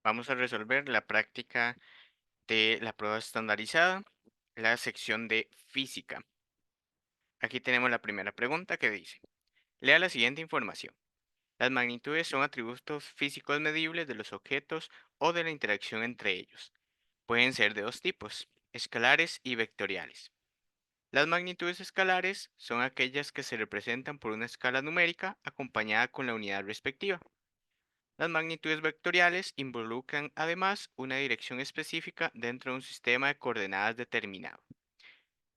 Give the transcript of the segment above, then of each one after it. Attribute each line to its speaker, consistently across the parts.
Speaker 1: Vamos a resolver la práctica de la prueba estandarizada, la sección de física. Aquí tenemos la primera pregunta que dice, lea la siguiente información. Las magnitudes son atributos físicos medibles de los objetos o de la interacción entre ellos. Pueden ser de dos tipos, escalares y vectoriales. Las magnitudes escalares son aquellas que se representan por una escala numérica acompañada con la unidad respectiva. Las magnitudes vectoriales involucran además una dirección específica dentro de un sistema de coordenadas determinado.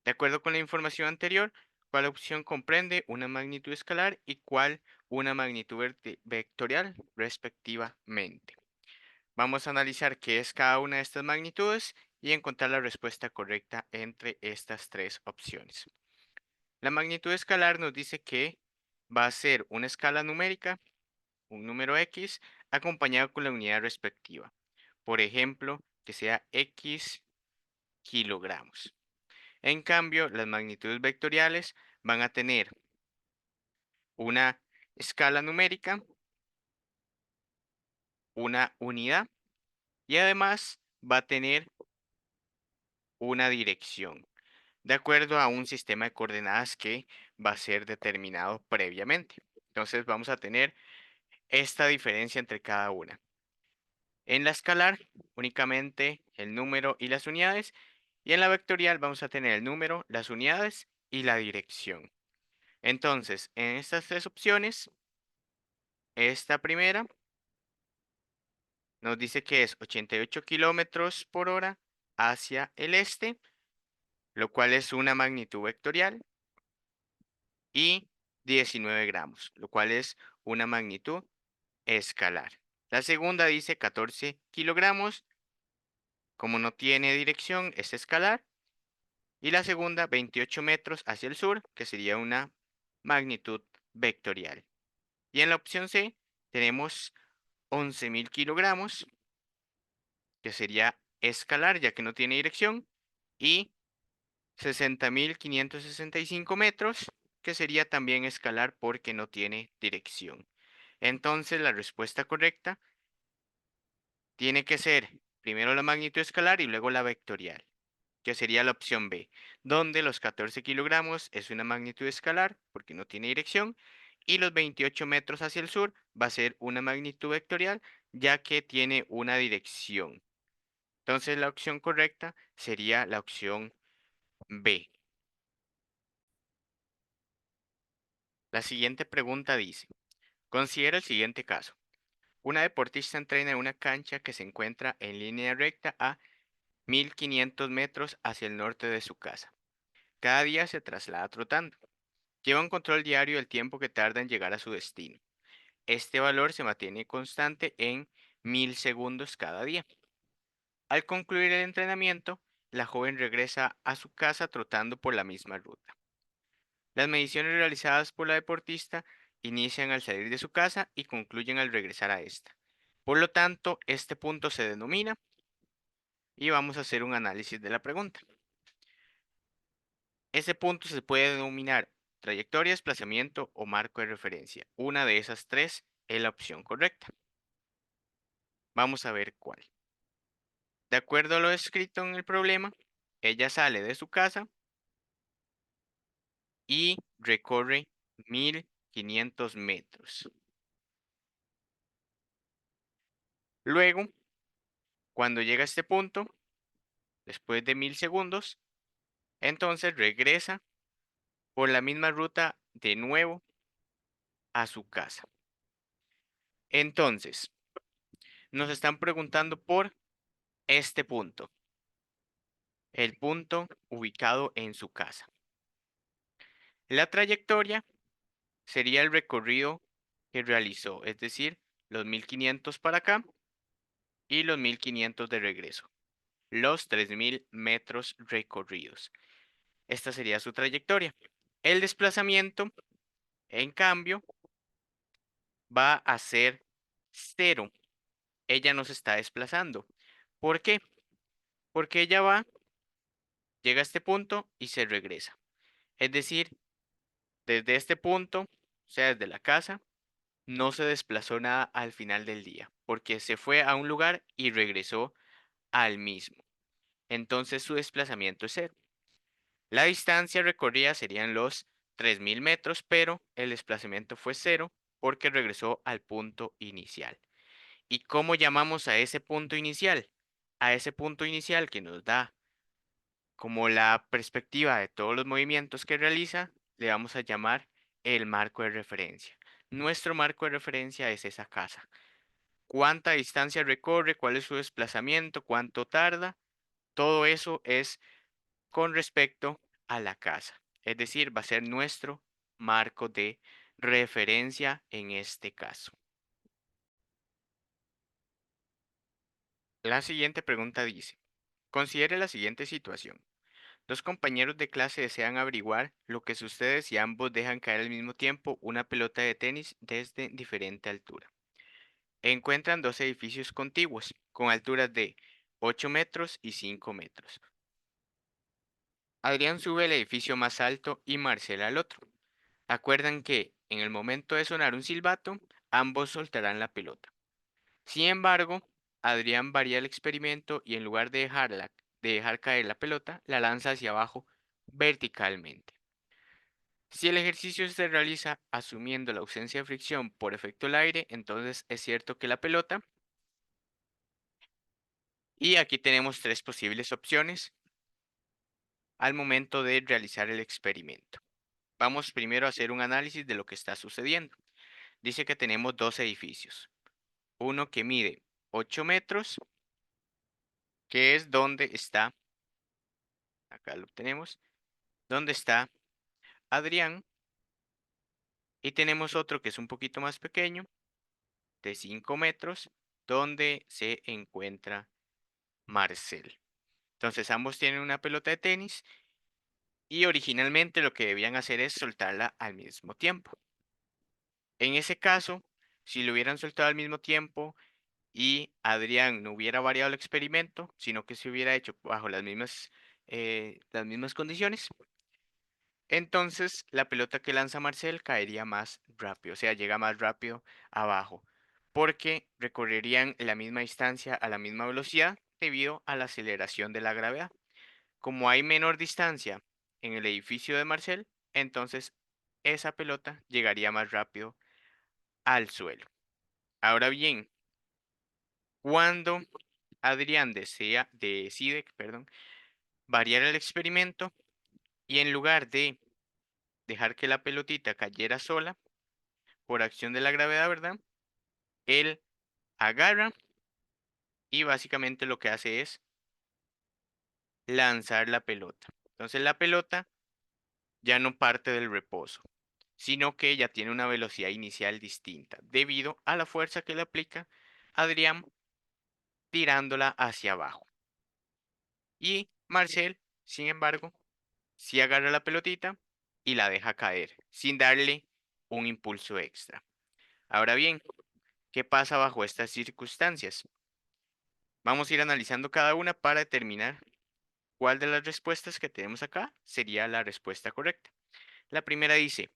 Speaker 1: De acuerdo con la información anterior, ¿cuál opción comprende una magnitud escalar y cuál una magnitud vectorial respectivamente? Vamos a analizar qué es cada una de estas magnitudes y encontrar la respuesta correcta entre estas tres opciones. La magnitud escalar nos dice que va a ser una escala numérica, un número X, acompañado con la unidad respectiva. Por ejemplo, que sea X kilogramos. En cambio, las magnitudes vectoriales van a tener una escala numérica, una unidad y además va a tener una dirección, de acuerdo a un sistema de coordenadas que va a ser determinado previamente. Entonces vamos a tener esta diferencia entre cada una. En la escalar, únicamente el número y las unidades, y en la vectorial vamos a tener el número, las unidades y la dirección. Entonces, en estas tres opciones, esta primera nos dice que es 88 kilómetros por hora hacia el este, lo cual es una magnitud vectorial, y 19 gramos, lo cual es una magnitud escalar. La segunda dice 14 kilogramos, como no tiene dirección, es escalar. Y la segunda, 28 metros hacia el sur, que sería una magnitud vectorial. Y en la opción C tenemos 11.000 kilogramos, que sería escalar, ya que no tiene dirección, y 60.565 metros, que sería también escalar porque no tiene dirección. Entonces la respuesta correcta tiene que ser primero la magnitud escalar y luego la vectorial, que sería la opción B, donde los 14 kilogramos es una magnitud escalar porque no tiene dirección y los 28 metros hacia el sur va a ser una magnitud vectorial ya que tiene una dirección. Entonces la opción correcta sería la opción B. La siguiente pregunta dice, considera el siguiente caso. Una deportista entrena en una cancha que se encuentra en línea recta a 1.500 metros hacia el norte de su casa. Cada día se traslada trotando. Lleva un control diario del tiempo que tarda en llegar a su destino. Este valor se mantiene constante en 1.000 segundos cada día. Al concluir el entrenamiento, la joven regresa a su casa trotando por la misma ruta. Las mediciones realizadas por la deportista inician al salir de su casa y concluyen al regresar a esta. Por lo tanto, este punto se denomina y vamos a hacer un análisis de la pregunta. Ese punto se puede denominar trayectoria, desplazamiento o marco de referencia. Una de esas tres es la opción correcta. Vamos a ver cuál. De acuerdo a lo escrito en el problema, ella sale de su casa y recorre 1.500 metros. Luego, cuando llega a este punto, después de 1.000 segundos, entonces regresa por la misma ruta de nuevo a su casa. Entonces, nos están preguntando por este punto, el punto ubicado en su casa. La trayectoria sería el recorrido que realizó, es decir, los 1.500 para acá y los 1.500 de regreso, los 3.000 metros recorridos. Esta sería su trayectoria. El desplazamiento, en cambio, va a ser cero. Ella no se está desplazando. ¿Por qué? Porque ella va, llega a este punto y se regresa. Es decir, desde este punto, o sea, desde la casa, no se desplazó nada al final del día, porque se fue a un lugar y regresó al mismo. Entonces su desplazamiento es cero. La distancia recorrida serían los 3000 metros, pero el desplazamiento fue cero porque regresó al punto inicial. ¿Y cómo llamamos a ese punto inicial? A ese punto inicial que nos da como la perspectiva de todos los movimientos que realiza, le vamos a llamar el marco de referencia. Nuestro marco de referencia es esa casa. ¿Cuánta distancia recorre? ¿Cuál es su desplazamiento? ¿Cuánto tarda? Todo eso es con respecto a la casa. Es decir, va a ser nuestro marco de referencia en este caso. La siguiente pregunta dice, considere la siguiente situación. Dos compañeros de clase desean averiguar lo que sucede si ambos dejan caer al mismo tiempo una pelota de tenis desde diferente altura. Encuentran dos edificios contiguos, con alturas de 8 metros y 5 metros. Adrián sube al edificio más alto y Marcela al otro. Acuerdan que, en el momento de sonar un silbato, ambos soltarán la pelota. Sin embargo, Adrián varía el experimento y en lugar de dejar caer la pelota, la lanza hacia abajo verticalmente. Si el ejercicio se realiza asumiendo la ausencia de fricción por efecto del aire, entonces es cierto que la pelota, y aquí tenemos tres posibles opciones al momento de realizar el experimento. Vamos primero a hacer un análisis de lo que está sucediendo. Dice que tenemos dos edificios. Uno que mide 8 metros, que es donde está, acá lo tenemos, donde está Adrián, y tenemos otro que es un poquito más pequeño, de 5 metros, donde se encuentra Marcel. Entonces ambos tienen una pelota de tenis y originalmente lo que debían hacer es soltarla al mismo tiempo. En ese caso, si lo hubieran soltado al mismo tiempo y Adrián no hubiera variado el experimento, sino que se hubiera hecho bajo las mismas condiciones, entonces la pelota que lanza Marcel caería más rápido, o sea, llega más rápido abajo, porque recorrerían la misma distancia a la misma velocidad debido a la aceleración de la gravedad. Como hay menor distancia en el edificio de Marcel, entonces esa pelota llegaría más rápido al suelo. Ahora bien, cuando Adrián decide variar el experimento y en lugar de dejar que la pelotita cayera sola por acción de la gravedad, ¿verdad? Él agarra y básicamente lo que hace es lanzar la pelota. Entonces la pelota ya no parte del reposo, sino que ya tiene una velocidad inicial distinta, debido a la fuerza que le aplica Adrián tirándola hacia abajo. Y Marcel, sin embargo, sí agarra la pelotita y la deja caer, sin darle un impulso extra. Ahora bien, ¿qué pasa bajo estas circunstancias? Vamos a ir analizando cada una para determinar cuál de las respuestas que tenemos acá sería la respuesta correcta. La primera dice,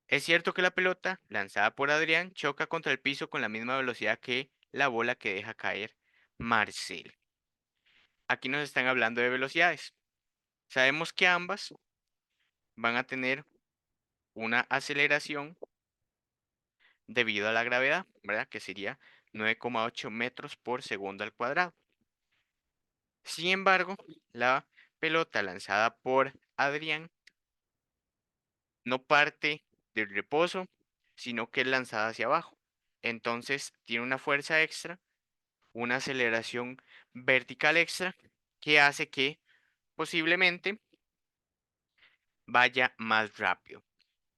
Speaker 1: es cierto que la pelota, lanzada por Adrián, choca contra el piso con la misma velocidad que la bola que deja caer Marcel. Aquí nos están hablando de velocidades. Sabemos que ambas van a tener una aceleración debido a la gravedad, ¿verdad? Que sería 9,8 metros por segundo al cuadrado. Sin embargo, la pelota lanzada por Adrián no parte del reposo, sino que es lanzada hacia abajo. Entonces tiene una fuerza extra, una aceleración vertical extra, que hace que posiblemente vaya más rápido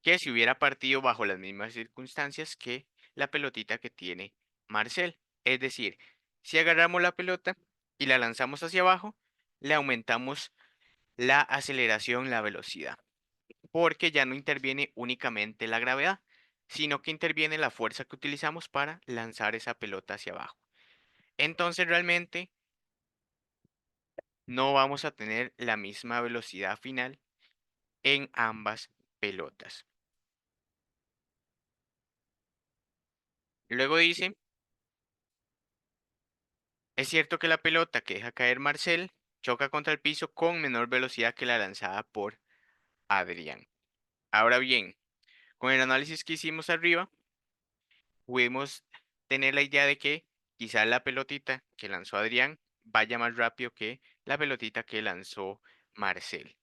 Speaker 1: que si hubiera partido bajo las mismas circunstancias que la pelotita que tiene Marcel. Es decir, si agarramos la pelota y la lanzamos hacia abajo, le aumentamos la aceleración, la velocidad, porque ya no interviene únicamente la gravedad, sino que interviene la fuerza que utilizamos para lanzar esa pelota hacia abajo. Entonces realmente no vamos a tener la misma velocidad final en ambas pelotas. Luego dice, es cierto que la pelota que deja caer Marcel choca contra el piso con menor velocidad que la lanzada por Adrián. Ahora bien, con el análisis que hicimos arriba, pudimos tener la idea de que quizás la pelotita que lanzó Adrián vaya más rápido que la pelotita que lanzó Marcel.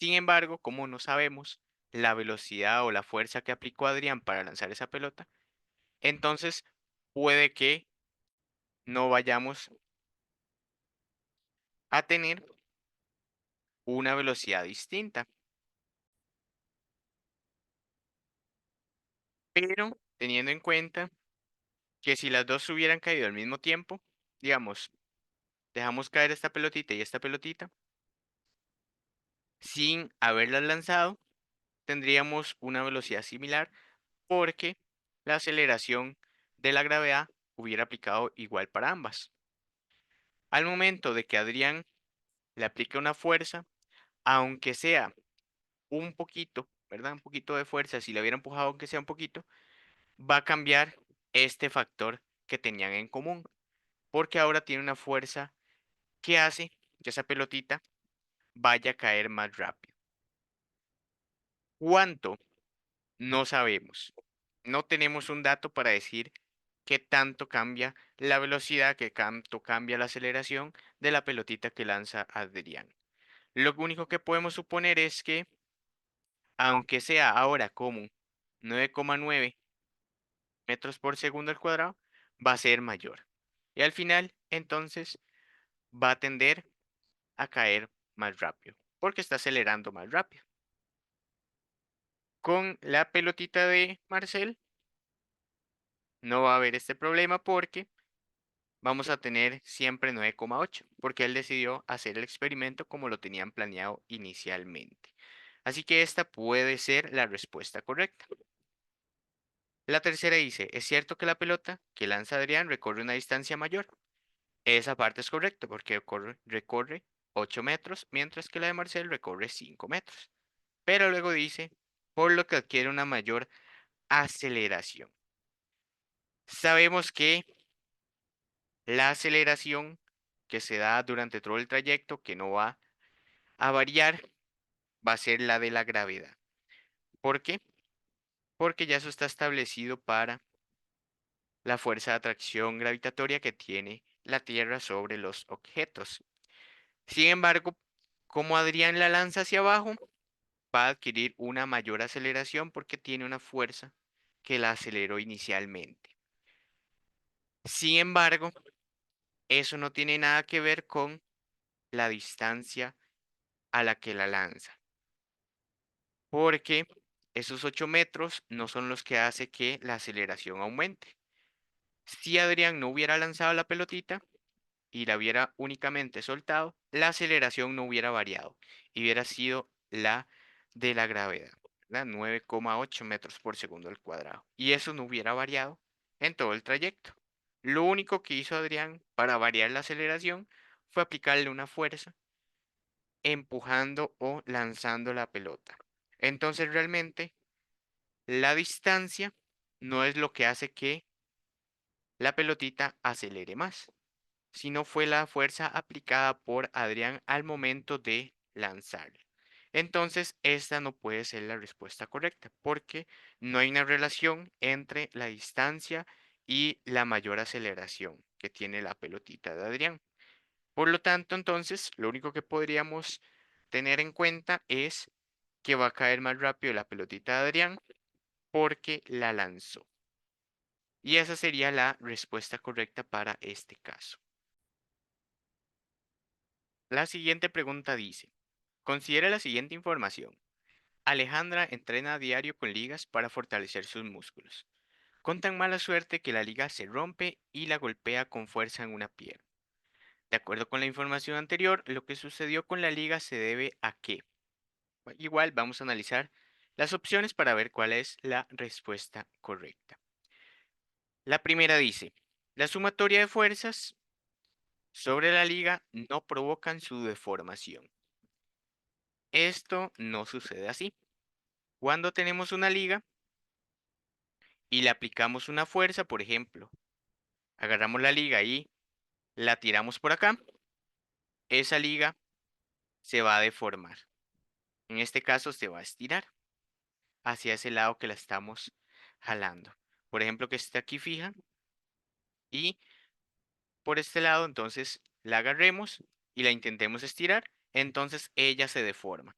Speaker 1: Sin embargo, como no sabemos la velocidad o la fuerza que aplicó Adrián para lanzar esa pelota, entonces puede que no vayamos a tener una velocidad distinta. Pero teniendo en cuenta que si las dos hubieran caído al mismo tiempo, digamos, dejamos caer esta pelotita y esta pelotita, sin haberlas lanzado, tendríamos una velocidad similar porque la aceleración de la gravedad hubiera aplicado igual para ambas. Al momento de que Adrián le aplique una fuerza, aunque sea un poquito, ¿verdad? Un poquito de fuerza, si le hubiera empujado aunque sea un poquito, va a cambiar este factor que tenían en común, porque ahora tiene una fuerza que hace que esa pelotita vaya a caer más rápido. ¿Cuánto? No sabemos. No tenemos un dato para decir qué tanto cambia la velocidad, qué tanto cambia la aceleración de la pelotita que lanza Adrián. Lo único que podemos suponer es que, aunque sea ahora como 9,9 metros por segundo al cuadrado, va a ser mayor. Y al final, entonces, va a tender a caer más rápido, porque está acelerando más rápido. Con la pelotita de Marcel no va a haber este problema porque vamos a tener siempre 9,8, porque él decidió hacer el experimento como lo tenían planeado inicialmente. Así que esta puede ser la respuesta correcta. La tercera dice, es cierto que la pelota que lanza Adrián recorre una distancia mayor. Esa parte es correcta porque recorre 8 metros, mientras que la de Marcel recorre 5 metros. Pero luego dice, por lo que adquiere una mayor aceleración. Sabemos que la aceleración que se da durante todo el trayecto, que no va a variar, va a ser la de la gravedad. ¿Por qué? Porque ya eso está establecido para la fuerza de atracción gravitatoria que tiene la Tierra sobre los objetos. Sin embargo, como Adrián la lanza hacia abajo, va a adquirir una mayor aceleración porque tiene una fuerza que la aceleró inicialmente. Sin embargo, eso no tiene nada que ver con la distancia a la que la lanza, porque esos 8 metros no son los que hace que la aceleración aumente. Si Adrián no hubiera lanzado la pelotita y la hubiera únicamente soltado, la aceleración no hubiera variado y hubiera sido la de la gravedad, ¿verdad? 9,8 metros por segundo al cuadrado. Y eso no hubiera variado en todo el trayecto. Lo único que hizo Adrián para variar la aceleración fue aplicarle una fuerza empujando o lanzando la pelota. Entonces realmente la distancia no es lo que hace que la pelotita acelere más, sino fue la fuerza aplicada por Adrián al momento de lanzarla. Entonces, esta no puede ser la respuesta correcta, porque no hay una relación entre la distancia y la mayor aceleración que tiene la pelotita de Adrián. Por lo tanto, entonces, lo único que podríamos tener en cuenta es que va a caer más rápido la pelotita de Adrián porque la lanzó. Y esa sería la respuesta correcta para este caso. La siguiente pregunta dice, considera la siguiente información. Alejandra entrena a diario con ligas para fortalecer sus músculos. Con tan mala suerte que la liga se rompe y la golpea con fuerza en una pierna. De acuerdo con la información anterior, lo que sucedió con la liga se debe a que, igual vamos a analizar las opciones para ver cuál es la respuesta correcta. La primera dice, la sumatoria de fuerzas sobre la liga no provocan su deformación. Esto no sucede así. Cuando tenemos una liga y le aplicamos una fuerza, por ejemplo, agarramos la liga y la tiramos por acá, esa liga se va a deformar. En este caso se va a estirar hacia ese lado que la estamos jalando. Por ejemplo, que esté aquí fija y por este lado, entonces la agarremos y la intentemos estirar, entonces ella se deforma.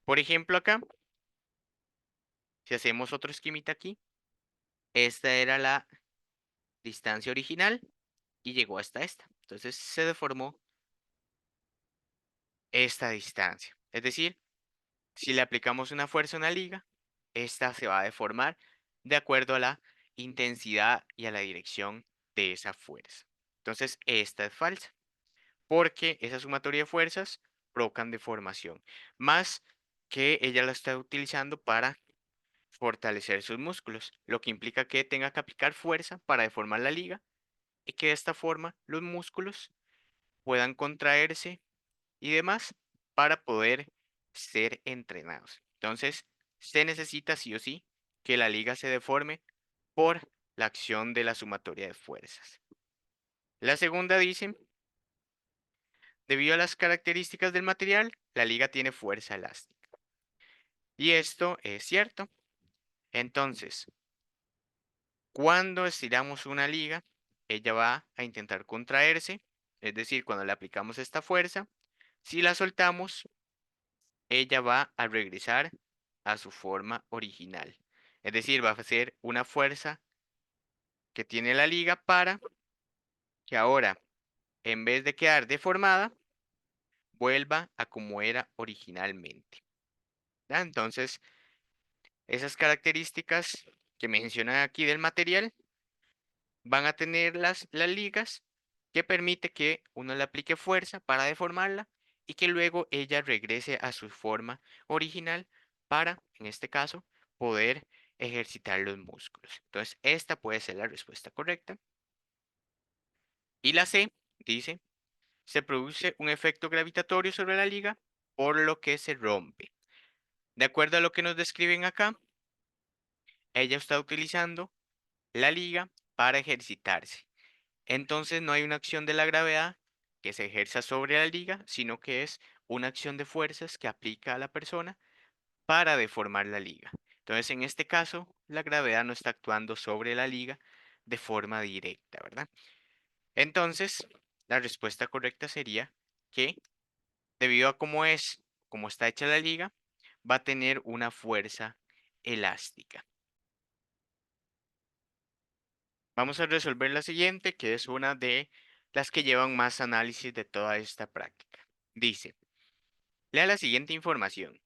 Speaker 1: Por ejemplo, acá, si hacemos otro esquemita aquí, esta era la distancia original y llegó hasta esta. Entonces se deformó esta distancia. Es decir, si le aplicamos una fuerza a una liga, esta se va a deformar de acuerdo a la intensidad y a la dirección de esa fuerza. Entonces, esta es falsa, porque esa sumatoria de fuerzas provocan deformación, más que ella la está utilizando para fortalecer sus músculos, lo que implica que tenga que aplicar fuerza para deformar la liga y que de esta forma los músculos puedan contraerse y demás para poder ser entrenados. Entonces, se necesita sí o sí que la liga se deforme por la acción de la sumatoria de fuerzas. La segunda dice, debido a las características del material, la liga tiene fuerza elástica. Y esto es cierto. Entonces, cuando estiramos una liga, ella va a intentar contraerse, es decir, cuando le aplicamos esta fuerza, si la soltamos, ella va a regresar a su forma original. Es decir, va a ser una fuerza que tiene la liga para que ahora, en vez de quedar deformada, vuelva a como era originalmente. ¿Ya? Entonces, esas características que mencionan aquí del material van a tener las ligas que permite que uno le aplique fuerza para deformarla y que luego ella regrese a su forma original para, en este caso, poder ejercitar los músculos. Entonces, esta puede ser la respuesta correcta. Y la C dice, se produce un efecto gravitatorio sobre la liga, por lo que se rompe. De acuerdo a lo que nos describen acá, ella está utilizando la liga para ejercitarse. Entonces no hay una acción de la gravedad que se ejerza sobre la liga, sino que es una acción de fuerzas que aplica a la persona para deformar la liga. Entonces, en este caso, la gravedad no está actuando sobre la liga de forma directa, ¿verdad? Entonces, la respuesta correcta sería que debido a cómo está hecha la liga, va a tener una fuerza elástica. Vamos a resolver la siguiente, que es una de las que llevan más análisis de toda esta práctica. Dice, lea la siguiente información.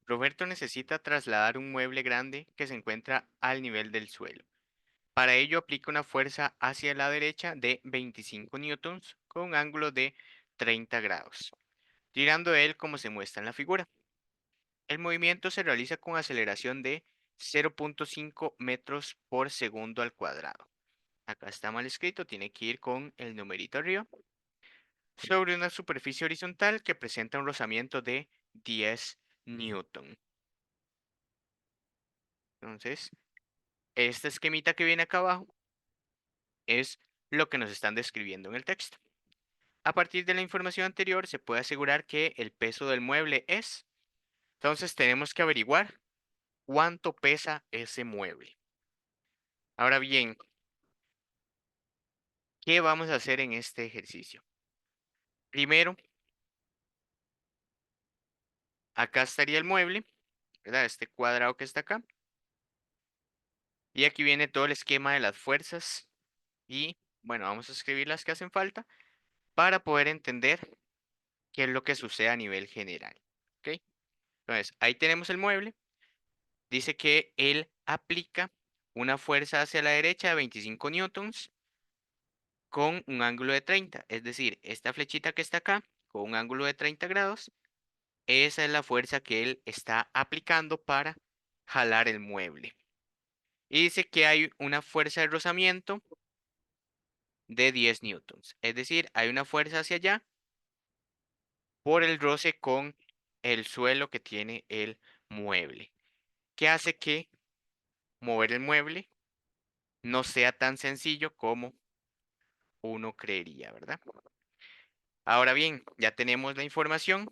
Speaker 1: Roberto necesita trasladar un mueble grande que se encuentra al nivel del suelo. Para ello aplica una fuerza hacia la derecha de 25 newtons con un ángulo de 30 grados, tirando de él como se muestra en la figura. El movimiento se realiza con aceleración de 0.5 metros por segundo al cuadrado. Acá está mal escrito, tiene que ir con el numerito arriba. Sobre una superficie horizontal que presenta un rozamiento de 10 newton. Entonces, este esquemita que viene acá abajo es lo que nos están describiendo en el texto. A partir de la información anterior se puede asegurar que el peso del mueble es. Entonces tenemos que averiguar cuánto pesa ese mueble. Ahora bien, ¿qué vamos a hacer en este ejercicio? Primero, acá estaría el mueble, ¿verdad? Este cuadrado que está acá. Y aquí viene todo el esquema de las fuerzas. Y bueno, vamos a escribir las que hacen falta para poder entender qué es lo que sucede a nivel general. ¿Ok? Entonces, ahí tenemos el mueble. Dice que él aplica una fuerza hacia la derecha de 25 newtons con un ángulo de 30. Es decir, esta flechita que está acá con un ángulo de 30 grados, esa es la fuerza que él está aplicando para jalar el mueble. Y dice que hay una fuerza de rozamiento de 10 newtons. Es decir, hay una fuerza hacia allá por el roce con el suelo que tiene el mueble, que hace que mover el mueble no sea tan sencillo como uno creería, ¿verdad? Ahora bien, ya tenemos la información.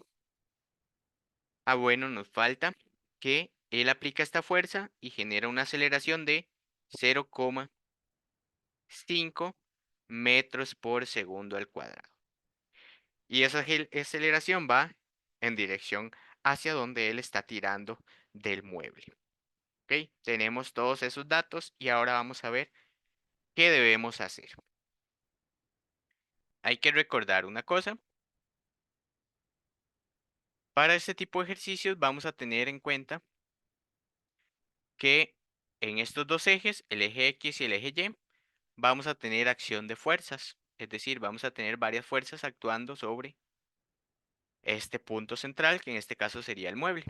Speaker 1: Ah, bueno, nos falta que él aplica esta fuerza y genera una aceleración de 0,5 metros por segundo al cuadrado. Y esa aceleración va en dirección hacia donde él está tirando del mueble. ¿Ok? Tenemos todos esos datos y ahora vamos a ver qué debemos hacer. Hay que recordar una cosa. Para este tipo de ejercicios vamos a tener en cuenta que en estos dos ejes, el eje X y el eje Y, vamos a tener acción de fuerzas. Es decir, vamos a tener varias fuerzas actuando sobre este punto central, que en este caso sería el mueble.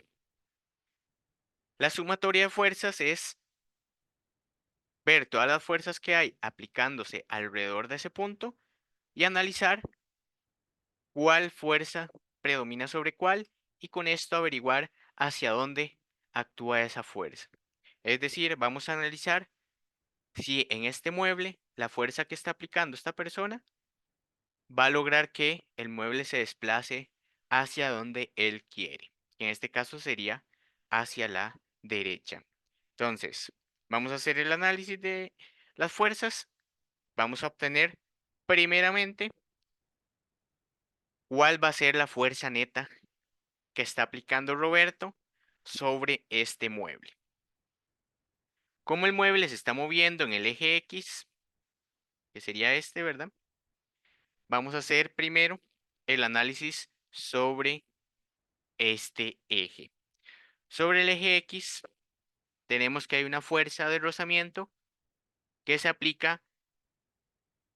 Speaker 1: La sumatoria de fuerzas es ver todas las fuerzas que hay aplicándose alrededor de ese punto y analizar cuál fuerza predomina sobre cuál y con esto averiguar hacia dónde actúa esa fuerza. Es decir, vamos a analizar si en este mueble la fuerza que está aplicando esta persona va a lograr que el mueble se desplace hacia donde él quiere. Que en este caso sería hacia la derecha. Entonces, vamos a hacer el análisis de las fuerzas. Vamos a obtener primeramente cuál va a ser la fuerza neta que está aplicando Roberto sobre este mueble. Como el mueble se está moviendo en el eje X, que sería este, ¿verdad? Vamos a hacer primero el análisis sobre este eje. Sobre el eje X tenemos que hay una fuerza de rozamiento que se aplica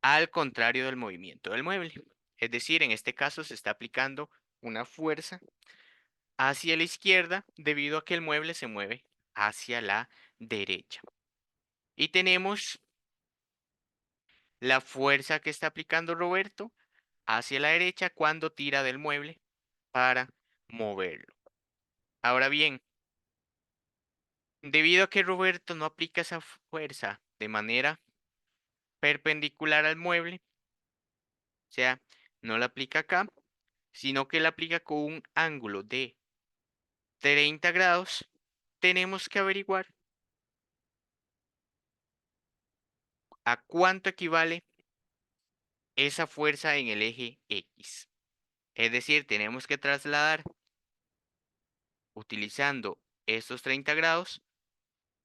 Speaker 1: al contrario del movimiento del mueble. Es decir, en este caso se está aplicando una fuerza hacia la izquierda debido a que el mueble se mueve hacia la derecha. Y tenemos la fuerza que está aplicando Roberto hacia la derecha cuando tira del mueble para moverlo. Ahora bien, debido a que Roberto no aplica esa fuerza de manera perpendicular al mueble, o sea, no la aplica acá, sino que la aplica con un ángulo de 30 grados, tenemos que averiguar a cuánto equivale esa fuerza en el eje X. Es decir, tenemos que trasladar, utilizando estos 30 grados,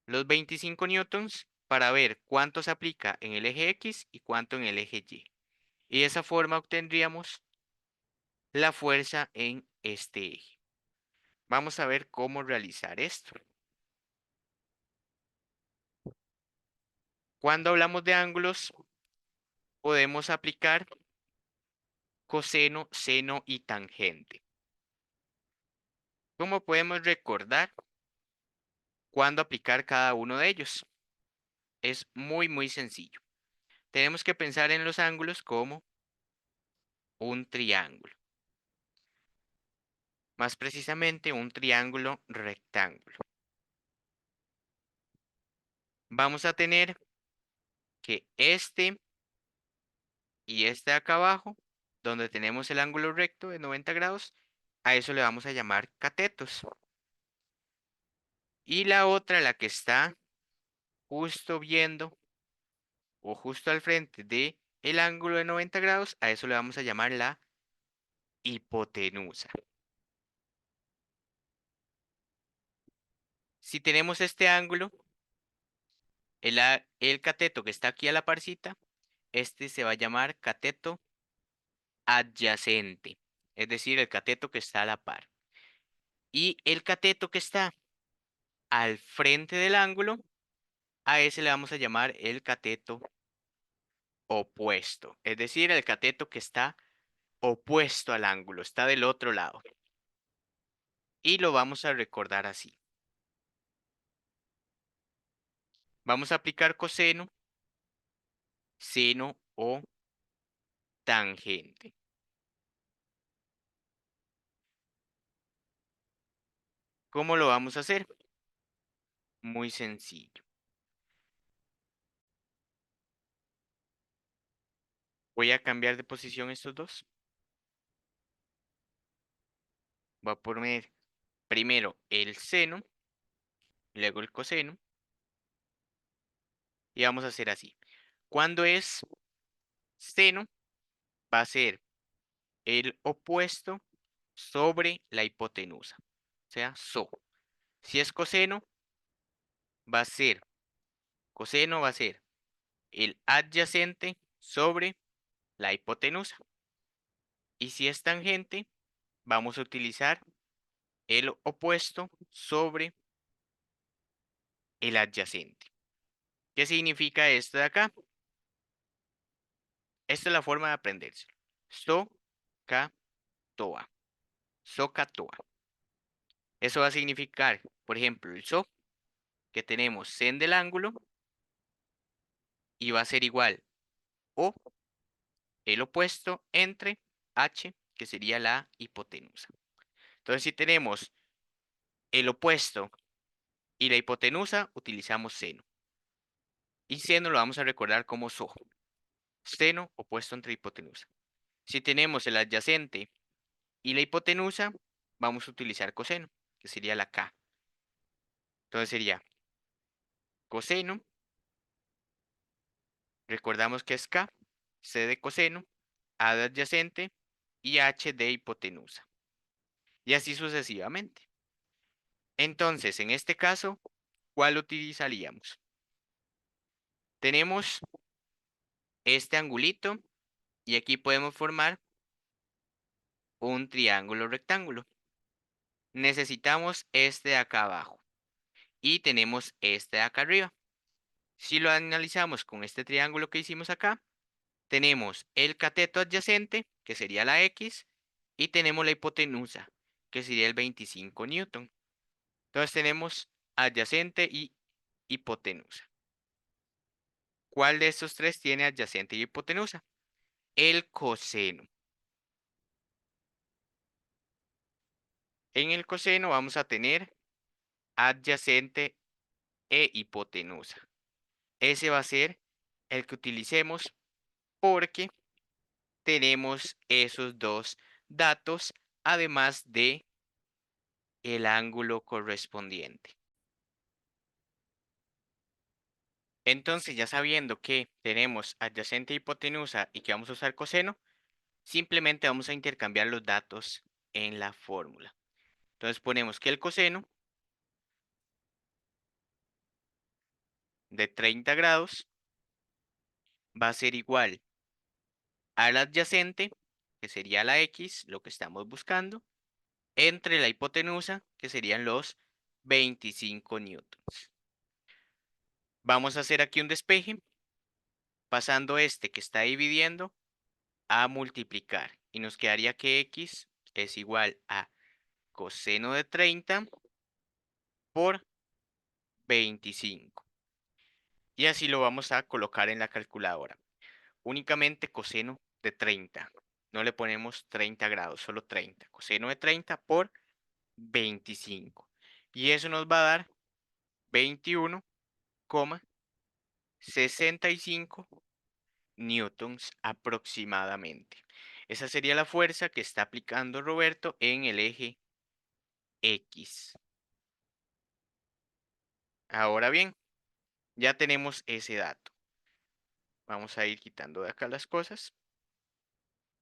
Speaker 1: los 25 newtons para ver cuánto se aplica en el eje X y cuánto en el eje Y. Y de esa forma obtendríamos la fuerza en este eje. Vamos a ver cómo realizar esto. Cuando hablamos de ángulos, podemos aplicar coseno, seno y tangente. ¿Cómo podemos recordar cuándo aplicar cada uno de ellos? Es muy sencillo. Tenemos que pensar en los ángulos como un triángulo. Más precisamente un triángulo rectángulo. Vamos a tener que este y este de acá abajo, donde tenemos el ángulo recto de 90 grados, a eso le vamos a llamar catetos. Y la otra, la que está justo viendo o justo al frente de el ángulo de 90 grados, a eso le vamos a llamar la hipotenusa. Si tenemos este ángulo, el cateto que está aquí a la parcita, este se va a llamar cateto adyacente, es decir, el cateto que está a la par. Y el cateto que está al frente del ángulo, a ese le vamos a llamar el cateto opuesto, es decir, el cateto que está opuesto al ángulo, está del otro lado. Y lo vamos a recordar así. Vamos a aplicar coseno, seno o tangente. ¿Cómo lo vamos a hacer? Muy sencillo. Voy a cambiar de posición estos dos. Voy a poner primero el seno, luego el coseno. Y vamos a hacer así. Cuando es seno, va a ser el opuesto sobre la hipotenusa. O sea, Si es coseno, va a ser, coseno va a ser el adyacente sobre la hipotenusa. Y si es tangente, vamos a utilizar el opuesto sobre el adyacente. ¿Qué significa esto de acá? Esta es la forma de aprenderse. SOCATOA. SOCATOA. Eso va a significar, por ejemplo, el SO, que tenemos sen del ángulo, y va a ser igual o el opuesto entre h, que sería la hipotenusa. Entonces, si tenemos el opuesto y la hipotenusa, utilizamos seno. Y seno lo vamos a recordar como SO. Seno opuesto entre hipotenusa. Si tenemos el adyacente y la hipotenusa, vamos a utilizar coseno, que sería la K. Entonces sería coseno, recordamos que es K, C de coseno, A de adyacente y H de hipotenusa. Y así sucesivamente. Entonces, en este caso, ¿cuál utilizaríamos? Tenemos este angulito y aquí podemos formar un triángulo rectángulo. Necesitamos este de acá abajo y tenemos este de acá arriba. Si lo analizamos con este triángulo que hicimos acá, tenemos el cateto adyacente, que sería la X, y tenemos la hipotenusa, que sería el 25 newton. Entonces tenemos adyacente y hipotenusa. ¿Cuál de estos tres tiene adyacente y hipotenusa? El coseno. En el coseno vamos a tener adyacente e hipotenusa. Ese va a ser el que utilicemos porque tenemos esos dos datos, además de el ángulo correspondiente. Entonces, ya sabiendo que tenemos adyacente e hipotenusa y que vamos a usar coseno, simplemente vamos a intercambiar los datos en la fórmula. Entonces ponemos que el coseno de 30 grados va a ser igual al adyacente, que sería la X, lo que estamos buscando, entre la hipotenusa, que serían los 25 newtons. Vamos a hacer aquí un despeje, pasando este que está dividiendo a multiplicar. Y nos quedaría que X es igual a coseno de 30 por 25. Y así lo vamos a colocar en la calculadora. Únicamente coseno de 30. No le ponemos 30 grados, solo 30. Coseno de 30 por 25. Y eso nos va a dar 21,65 newtons aproximadamente. Esa sería la fuerza que está aplicando Roberto en el eje X. Ahora bien, ya tenemos ese dato. Vamos a ir quitando de acá las cosas.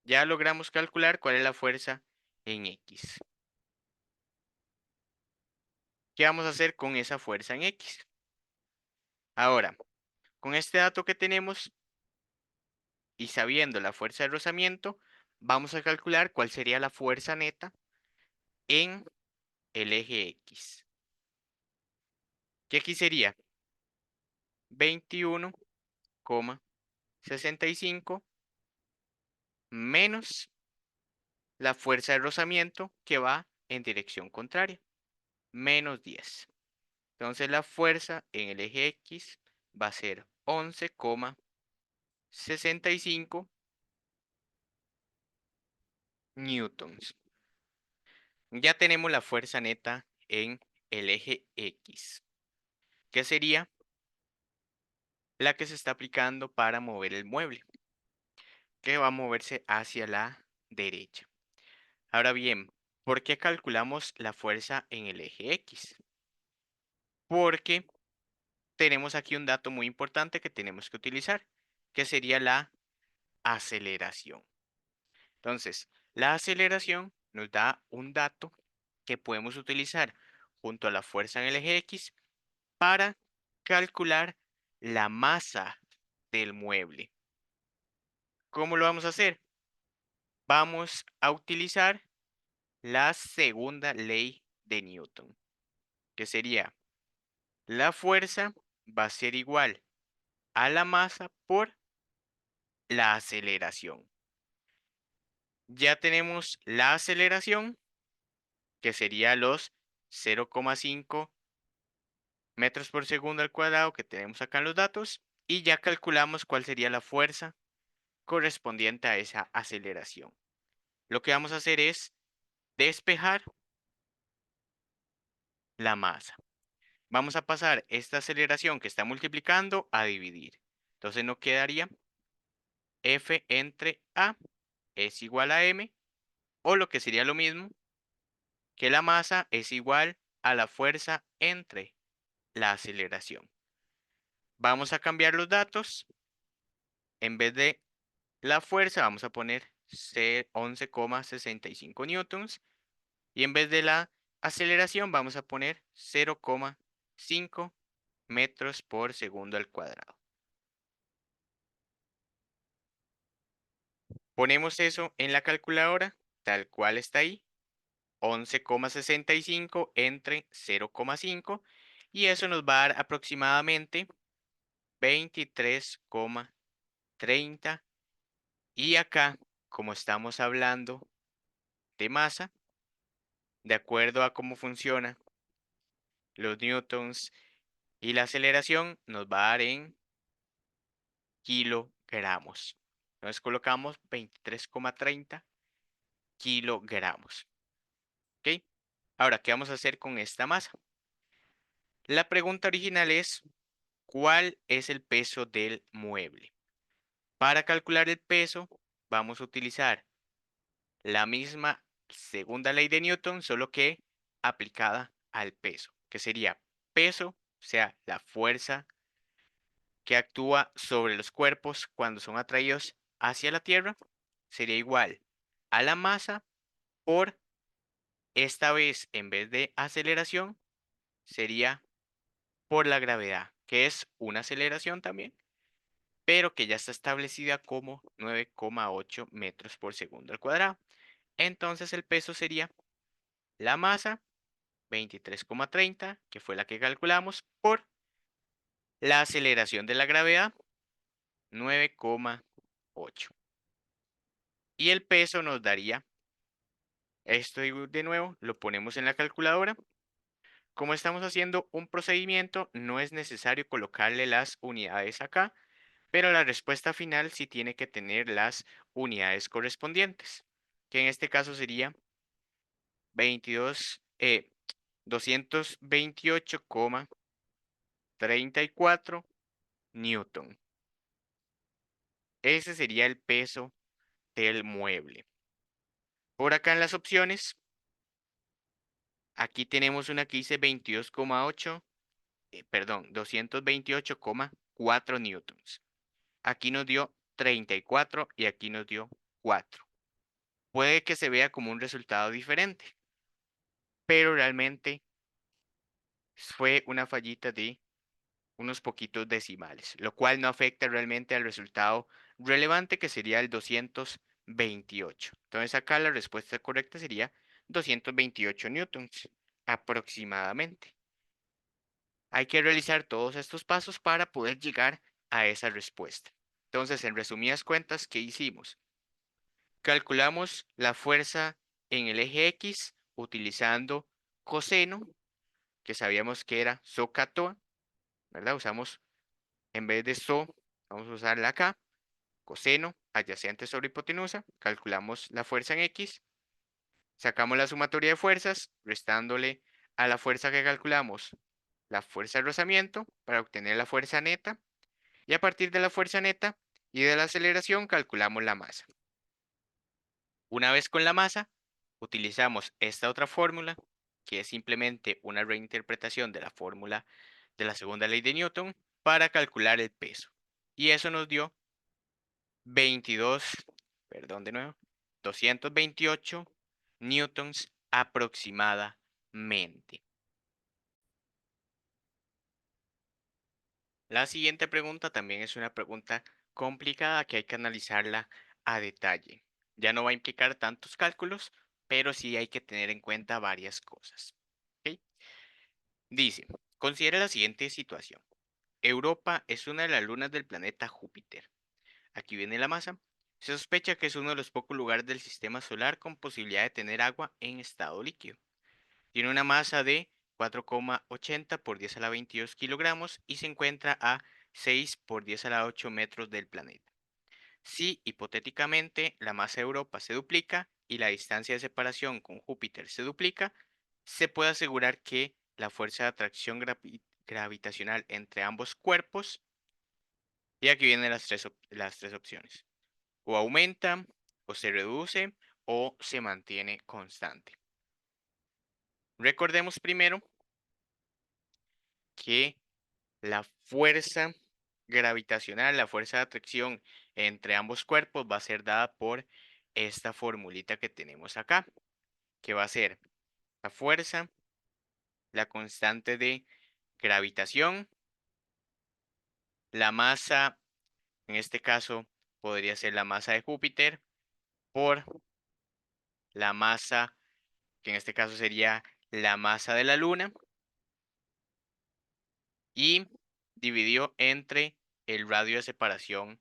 Speaker 1: Ya logramos calcular cuál es la fuerza en X. ¿Qué vamos a hacer con esa fuerza en X? Ahora, con este dato que tenemos y sabiendo la fuerza de rozamiento, vamos a calcular cuál sería la fuerza neta en el eje X. Que aquí sería 21,65 menos la fuerza de rozamiento que va en dirección contraria, menos 10. Entonces la fuerza en el eje X va a ser 11,65 newtons. Ya tenemos la fuerza neta en el eje X, que sería la que se está aplicando para mover el mueble. que va a moverse hacia la derecha. Ahora bien, ¿por qué calculamos la fuerza en el eje X? Porque tenemos aquí un dato muy importante que tenemos que utilizar, que sería la aceleración. Entonces, la aceleración nos da un dato que podemos utilizar junto a la fuerza en el eje X para calcular la masa del mueble. ¿Cómo lo vamos a hacer? Vamos a utilizar la segunda ley de Newton, que sería la fuerza va a ser igual a la masa por la aceleración. Ya tenemos la aceleración, que sería los 0,5 metros por segundo al cuadrado que tenemos acá en los datos, y ya calculamos cuál sería la fuerza correspondiente a esa aceleración. Lo que vamos a hacer es despejar la masa. Vamos a pasar esta aceleración que está multiplicando a dividir. Entonces nos quedaría F entre A es igual a M, o lo que sería lo mismo, que la masa es igual a la fuerza entre la aceleración. Vamos a cambiar los datos. En vez de la fuerza vamos a poner 11,65 newtons. Y en vez de la aceleración vamos a poner 0,5 metros por segundo al cuadrado. Ponemos eso en la calculadora, tal cual está ahí. 11,65 entre 0,5 y eso nos va a dar aproximadamente 23,30. Y acá, como estamos hablando de masa, de acuerdo a cómo funciona los newtons y la aceleración, nos va a dar en kilogramos. Entonces colocamos 23,30 kilogramos. ¿Ok? Ahora, ¿qué vamos a hacer con esta masa? La pregunta original es, ¿cuál es el peso del mueble? Para calcular el peso, vamos a utilizar la misma segunda ley de Newton, solo que aplicada al peso, que sería peso, o sea, la fuerza que actúa sobre los cuerpos cuando son atraídos hacia la Tierra, sería igual a la masa por, esta vez en vez de aceleración, sería por la gravedad, que es una aceleración también, pero que ya está establecida como 9,8 metros por segundo al cuadrado. Entonces el peso sería la masa, 23,30, que fue la que calculamos, por la aceleración de la gravedad, 9,8. Y el peso nos daría, esto de nuevo, lo ponemos en la calculadora. Como estamos haciendo un procedimiento, no es necesario colocarle las unidades acá, pero la respuesta final sí tiene que tener las unidades correspondientes, que en este caso sería 228,34 newton. Ese sería el peso del mueble. Por acá en las opciones, aquí tenemos una que dice 22,8, perdón, 228,4 newtons. Aquí nos dio 34 y aquí nos dio 4. Puede que se vea como un resultado diferente, pero realmente fue una fallita de unos poquitos decimales, lo cual no afecta realmente al resultado relevante que sería el 228. Entonces acá la respuesta correcta sería 228 newtons aproximadamente. Hay que realizar todos estos pasos para poder llegar a esa respuesta. Entonces, en resumidas cuentas, ¿qué hicimos? Calculamos la fuerza en el eje X utilizando coseno, que sabíamos que era SOHCAHTOA, ¿verdad? Usamos, en vez de SO, vamos a usarla acá, coseno adyacente sobre hipotenusa, calculamos la fuerza en X, sacamos la sumatoria de fuerzas, restándole a la fuerza que calculamos la fuerza de rozamiento para obtener la fuerza neta, y a partir de la fuerza neta Y de la aceleración calculamos la masa. Una vez con la masa, utilizamos esta otra fórmula, que es simplemente una reinterpretación de la fórmula de la segunda ley de Newton, para calcular el peso. Y eso nos dio 22, perdón de nuevo, 228 newtons aproximadamente. La siguiente pregunta también es una pregunta complicada que hay que analizarla a detalle. Ya no va a implicar tantos cálculos, pero sí hay que tener en cuenta varias cosas. ¿Ok? Dice, considera la siguiente situación. Europa es una de las lunas del planeta Júpiter. Aquí viene la masa. Se sospecha que es uno de los pocos lugares del sistema solar con posibilidad de tener agua en estado líquido. Tiene una masa de 4,80 por 10 a la 22 kilogramos y se encuentra a 6 por 10 a la 8 metros del planeta. Si hipotéticamente la masa de Europa se duplica y la distancia de separación con Júpiter se duplica, se puede asegurar que la fuerza de atracción gravitacional entre ambos cuerpos, y aquí vienen las tres opciones, o aumenta, o se reduce, o se mantiene constante. Recordemos primero que la fuerza gravitacional, la fuerza de atracción entre ambos cuerpos va a ser dada por esta formulita que tenemos acá, que va a ser la fuerza, la constante de gravitación, la masa, en este caso podría ser la masa de Júpiter, por la masa, que en este caso sería la masa de la Luna, y dividido entre el radio de separación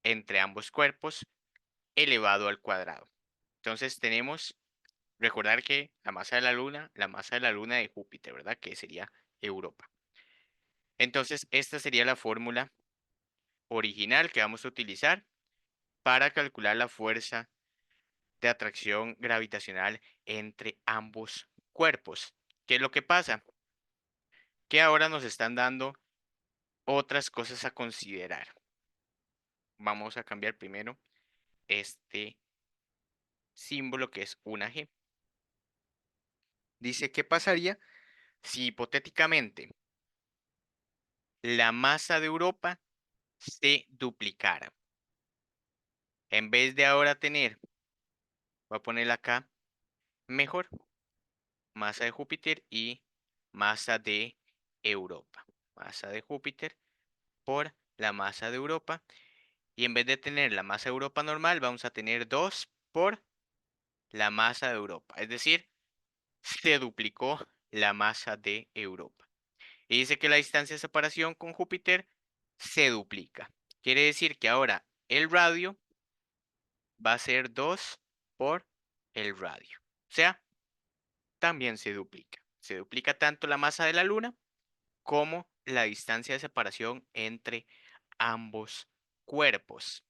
Speaker 1: entre ambos cuerpos elevado al cuadrado. Entonces tenemos, recordar que la masa de la Luna de Júpiter, ¿verdad? Que sería Europa. Entonces, esta sería la fórmula original que vamos a utilizar para calcular la fuerza de atracción gravitacional entre ambos cuerpos. ¿Qué es lo que pasa? Que ahora nos están dando otras cosas a considerar. Vamos a cambiar primero este símbolo que es una G. Dice, ¿qué pasaría si hipotéticamente la masa de Europa se duplicara? En vez de ahora tener, voy a poner acá mejor, masa de Júpiter y masa de Europa. Masa de Júpiter por la masa de Europa. Y en vez de tener la masa de Europa normal, vamos a tener 2 por la masa de Europa. Es decir, se duplicó la masa de Europa. Y dice que la distancia de separación con Júpiter se duplica. Quiere decir que ahora el radio va a ser 2 por el radio. O sea, también se duplica. Se duplica tanto la masa de la Luna como la distancia de separación entre ambos cuerpos.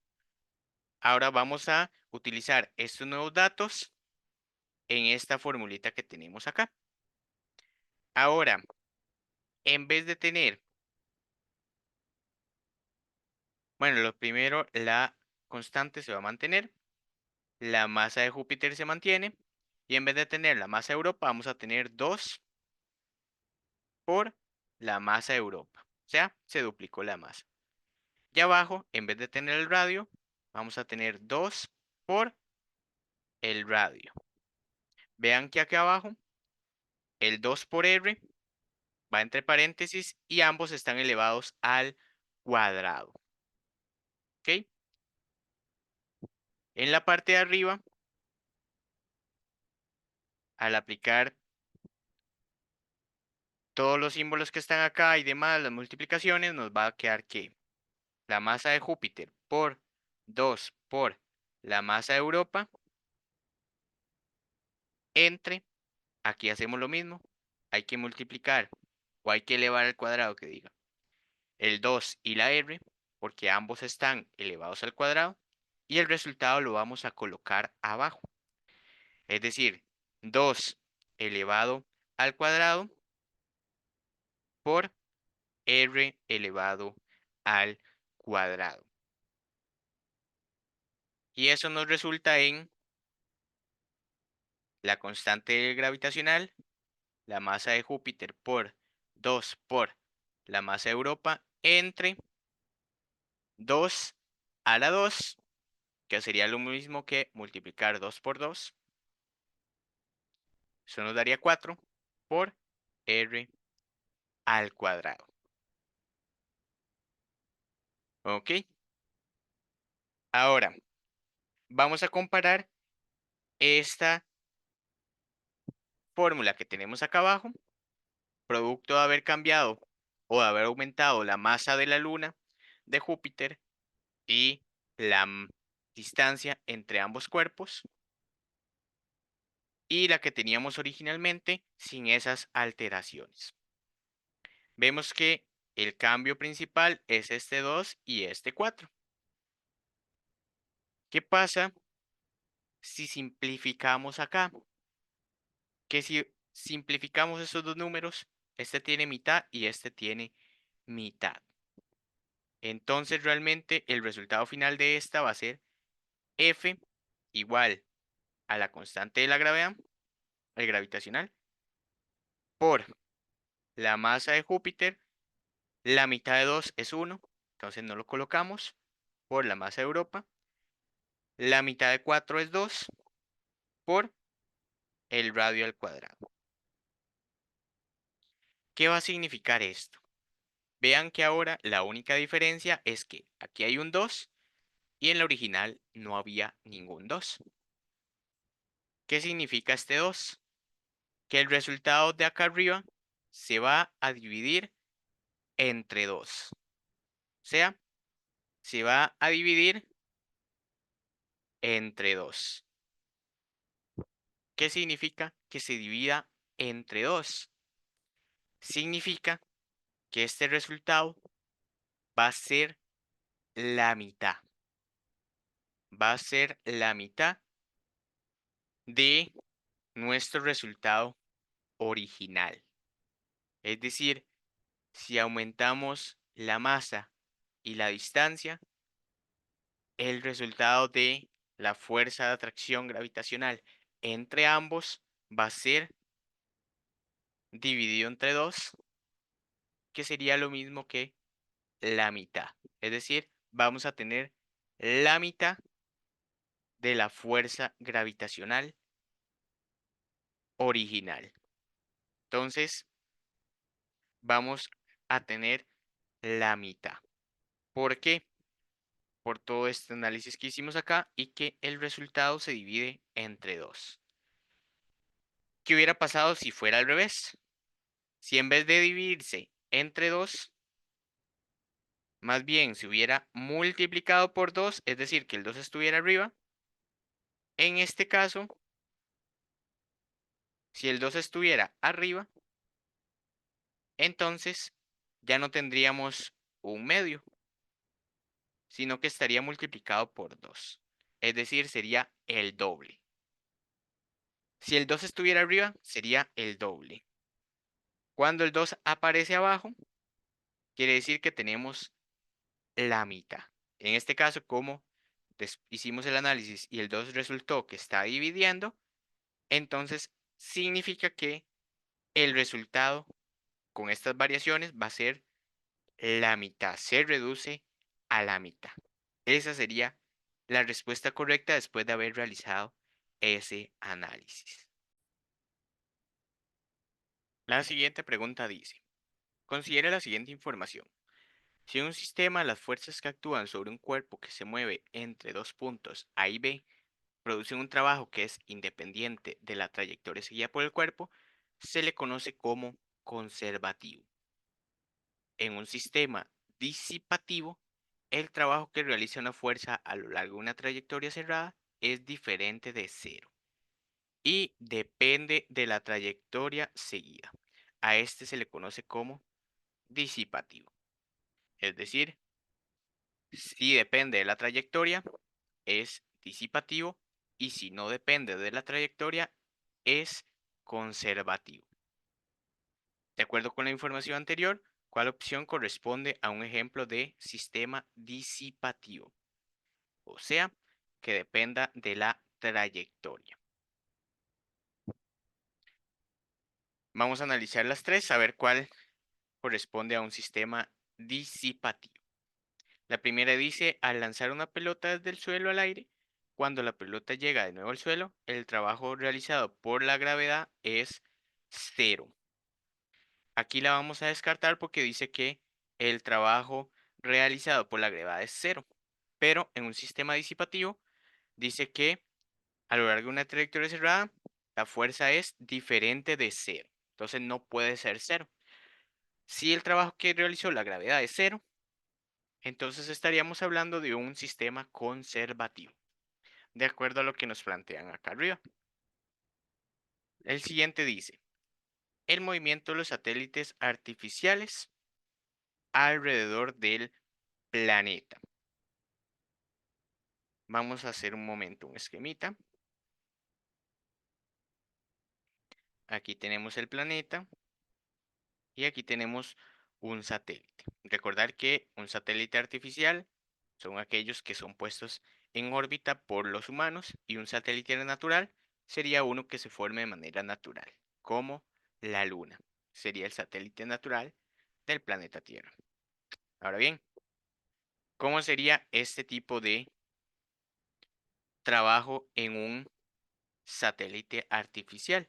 Speaker 1: Ahora vamos a utilizar estos nuevos datos en esta formulita que tenemos acá. Ahora, en vez de tener, bueno, lo primero, la constante se va a mantener, la masa de Júpiter se mantiene, y en vez de tener la masa de Europa, vamos a tener 2 por la masa de Europa. O sea, se duplicó la masa. Y abajo, en vez de tener el radio, vamos a tener 2 por el radio. Vean que aquí abajo, el 2 por R va entre paréntesis y ambos están elevados al cuadrado. ¿Ok? En la parte de arriba, al aplicar todos los símbolos que están acá y demás, las multiplicaciones, nos va a quedar que la masa de Júpiter por 2 por la masa de Europa entre, aquí hacemos lo mismo, hay que multiplicar o hay que elevar al cuadrado que diga el 2 y la R, porque ambos están elevados al cuadrado, y el resultado lo vamos a colocar abajo. Es decir, 2 elevado al cuadrado por R elevado al cuadrado. Y eso nos resulta en la constante gravitacional, la masa de Júpiter por 2 por la masa de Europa entre 2 a la 2, que sería lo mismo que multiplicar 2 por 2. Eso nos daría 4 por R al cuadrado. ¿Ok? Ahora, vamos a comparar esta fórmula que tenemos acá abajo, producto de haber cambiado o de haber aumentado la masa de la Luna, de Júpiter y la distancia entre ambos cuerpos, y la que teníamos originalmente sin esas alteraciones. Vemos que el cambio principal es este 2 y este 4. ¿Qué pasa si simplificamos acá? Que si simplificamos estos dos números, este tiene mitad y este tiene mitad. Entonces realmente el resultado final de esta va a ser F igual a la constante de la gravedad, el gravitacional, por la masa de Júpiter. La mitad de 2 es 1, entonces no lo colocamos, por la masa de Europa. La mitad de 4 es 2, por el radio al cuadrado. ¿Qué va a significar esto? Vean que ahora la única diferencia es que aquí hay un 2 y en la original no había ningún 2. ¿Qué significa este 2? Que el resultado de acá arriba se va a dividir entre 2. O sea, se va a dividir entre 2. ¿Qué significa que se divida entre 2? Significa que este resultado va a ser la mitad. Va a ser la mitad de nuestro resultado original. Es decir, si aumentamos la masa y la distancia, el resultado de la fuerza de atracción gravitacional entre ambos va a ser dividido entre 2, que sería lo mismo que la mitad. Es decir, vamos a tener la mitad de la fuerza gravitacional original. Entonces, vamos a tener la mitad. ¿Por qué? Por todo este análisis que hicimos acá y que el resultado se divide entre 2. ¿Qué hubiera pasado si fuera al revés? Si en vez de dividirse entre 2, más bien se hubiera multiplicado por 2, es decir, que el 2 estuviera arriba. En este caso, si el 2 estuviera arriba, entonces ya no tendríamos un medio, sino que estaría multiplicado por 2. Es decir, sería el doble. Si el 2 estuviera arriba, sería el doble. Cuando el 2 aparece abajo, quiere decir que tenemos la mitad. En este caso, como hicimos el análisis y el 2 resultó que está dividiendo, entonces significa que el resultado con estas variaciones va a ser la mitad, se reduce a la mitad. Esa sería la respuesta correcta después de haber realizado ese análisis. La siguiente pregunta dice, considera la siguiente información. Si en un sistema las fuerzas que actúan sobre un cuerpo que se mueve entre dos puntos A y B producen un trabajo que es independiente de la trayectoria seguida por el cuerpo, se le conoce como conservativo. En un sistema disipativo, el trabajo que realiza una fuerza a lo largo de una trayectoria cerrada es diferente de cero y depende de la trayectoria seguida. A este se le conoce como disipativo. Es decir, si depende de la trayectoria, es disipativo y si no depende de la trayectoria, es conservativo. De acuerdo con la información anterior, ¿cuál opción corresponde a un ejemplo de sistema disipativo? O sea, que dependa de la trayectoria. Vamos a analizar las tres, a ver cuál corresponde a un sistema disipativo. La primera dice, al lanzar una pelota desde el suelo al aire, cuando la pelota llega de nuevo al suelo, el trabajo realizado por la gravedad es cero. Aquí la vamos a descartar porque dice que el trabajo realizado por la gravedad es cero. Pero en un sistema disipativo dice que a lo largo de una trayectoria cerrada, la fuerza es diferente de cero. Entonces no puede ser cero. Si el trabajo que realizó la gravedad es cero, entonces estaríamos hablando de un sistema conservativo, de acuerdo a lo que nos plantean acá arriba. El siguiente dice, el movimiento de los satélites artificiales alrededor del planeta. Vamos a hacer un momento un esquemita. Aquí tenemos el planeta y aquí tenemos un satélite. Recordar que un satélite artificial son aquellos que son puestos en órbita por los humanos y un satélite natural sería uno que se forme de manera natural, como la Luna. Sería el satélite natural del planeta Tierra. Ahora bien, ¿cómo sería este tipo de trabajo en un satélite artificial?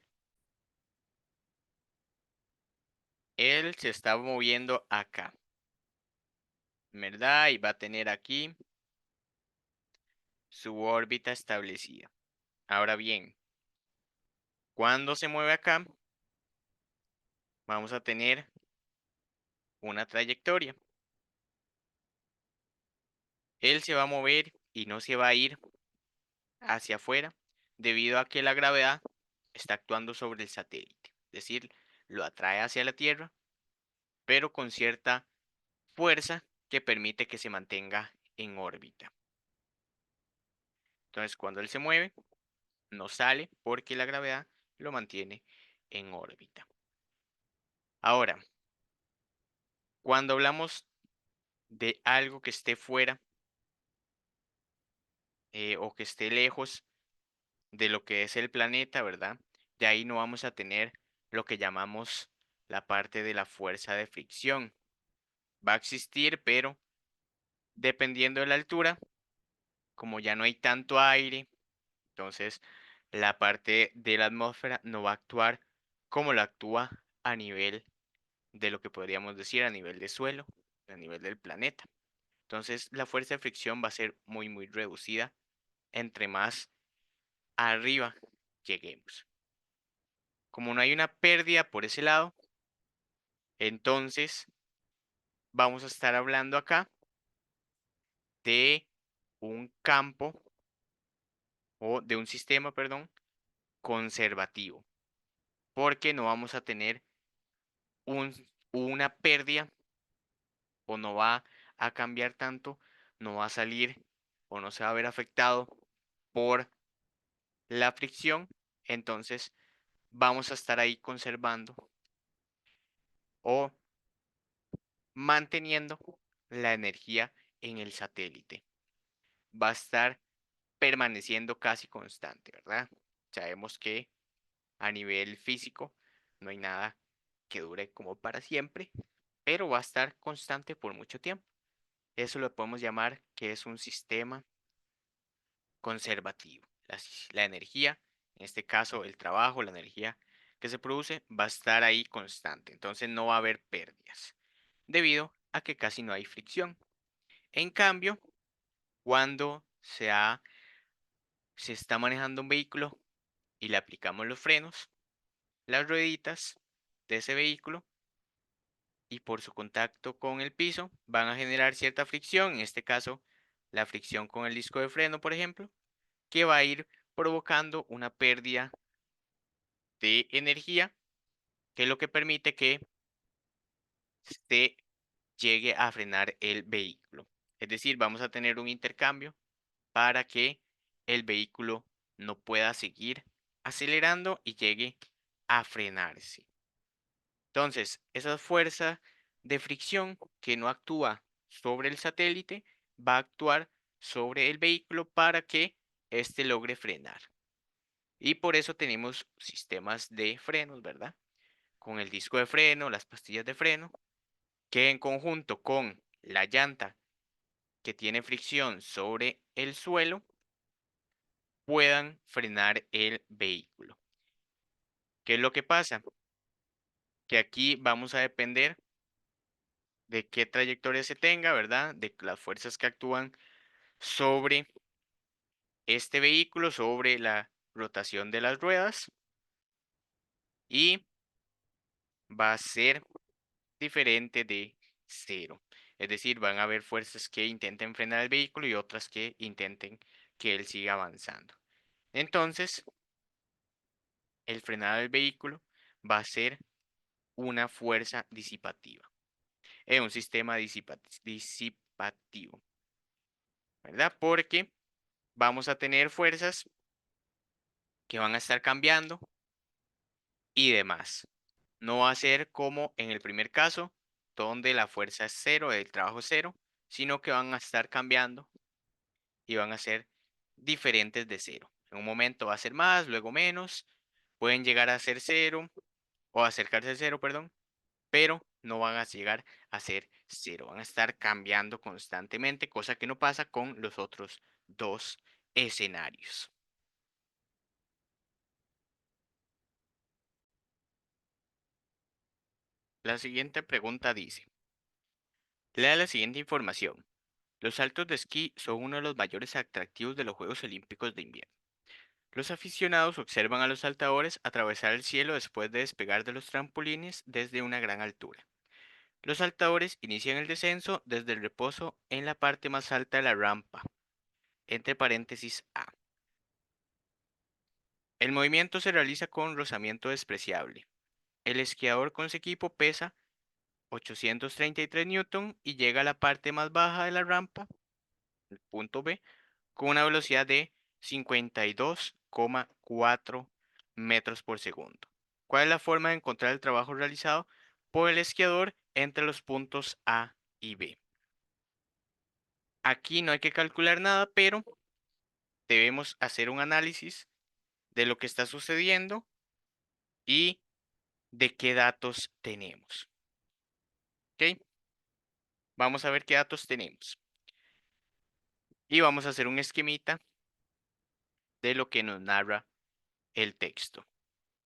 Speaker 1: Él se está moviendo acá, ¿verdad? Y va a tener aquí su órbita establecida. Ahora bien, cuando se mueve acá, vamos a tener una trayectoria. Él se va a mover y no se va a ir hacia afuera debido a que la gravedad está actuando sobre el satélite. Es decir, lo atrae hacia la Tierra, pero con cierta fuerza que permite que se mantenga en órbita. Entonces, cuando él se mueve, no sale porque la gravedad lo mantiene en órbita. Ahora, cuando hablamos de algo que esté fuera o que esté lejos de lo que es el planeta, ¿verdad? De ahí no vamos a tener lo que llamamos la parte de la fuerza de fricción. Va a existir, pero dependiendo de la altura, como ya no hay tanto aire, entonces la parte de la atmósfera no va a actuar como la actúa a nivel de lo que podríamos decir a nivel de suelo, a nivel del planeta. Entonces la fuerza de fricción va a ser muy, muy reducida entre más arriba lleguemos. Como no hay una pérdida por ese lado, entonces vamos a estar hablando acá de un campo o de un sistema, perdón, conservativo, porque no vamos a tener un, una pérdida o no va a cambiar tanto, no va a salir o no se va a ver afectado por la fricción, entonces vamos a estar ahí conservando o manteniendo la energía en el satélite. Va a estar permaneciendo casi constante, ¿verdad? Sabemos que a nivel físico no hay nada que dure como para siempre, pero va a estar constante por mucho tiempo. Eso lo podemos llamar que es un sistema conservativo. La energía, en este caso el trabajo, la energía que se produce, va a estar ahí constante. Entonces no va a haber pérdidas, debido a que casi no hay fricción. En cambio, cuando se está manejando un vehículo y le aplicamos los frenos, las rueditas de ese vehículo y por su contacto con el piso van a generar cierta fricción, en este caso la fricción con el disco de freno, por ejemplo, que va a ir provocando una pérdida de energía, que es lo que permite que se llegue a frenar el vehículo. Es decir, vamos a tener un intercambio para que el vehículo no pueda seguir acelerando y llegue a frenarse. Entonces, esa fuerza de fricción que no actúa sobre el satélite va a actuar sobre el vehículo para que este logre frenar. Y por eso tenemos sistemas de frenos, ¿verdad? Con el disco de freno, las pastillas de freno, que en conjunto con la llanta que tiene fricción sobre el suelo, puedan frenar el vehículo. ¿Qué es lo que pasa? Que aquí vamos a depender de qué trayectoria se tenga, ¿verdad? De las fuerzas que actúan sobre este vehículo, sobre la rotación de las ruedas y va a ser diferente de cero. Es decir, van a haber fuerzas que intenten frenar el vehículo y otras que intenten que él siga avanzando. Entonces, el frenado del vehículo va a ser una fuerza disipativa, un sistema disipativo, ¿verdad? Porque vamos a tener fuerzas que van a estar cambiando y demás. No va a ser como en el primer caso, donde la fuerza es cero, el trabajo es cero, sino que van a estar cambiando y van a ser diferentes de cero. En un momento va a ser más, luego menos, pueden llegar a ser cero o acercarse a cero, perdón, pero no van a llegar a ser cero, van a estar cambiando constantemente, cosa que no pasa con los otros dos escenarios. La siguiente pregunta dice, lea la siguiente información. Los saltos de esquí son uno de los mayores atractivos de los Juegos Olímpicos de Invierno. Los aficionados observan a los saltadores atravesar el cielo después de despegar de los trampolines desde una gran altura. Los saltadores inician el descenso desde el reposo en la parte más alta de la rampa, entre paréntesis A. El movimiento se realiza con rozamiento despreciable. El esquiador con su equipo pesa 833 newton y llega a la parte más baja de la rampa, el punto B, con una velocidad de 52,4 metros por segundo. ¿Cuál es la forma de encontrar el trabajo realizado por el esquiador entre los puntos A y B? Aquí no hay que calcular nada, pero debemos hacer un análisis de lo que está sucediendo y de qué datos tenemos. ¿Ok? Vamos a ver qué datos tenemos. Y vamos a hacer un esquemita de lo que nos narra el texto.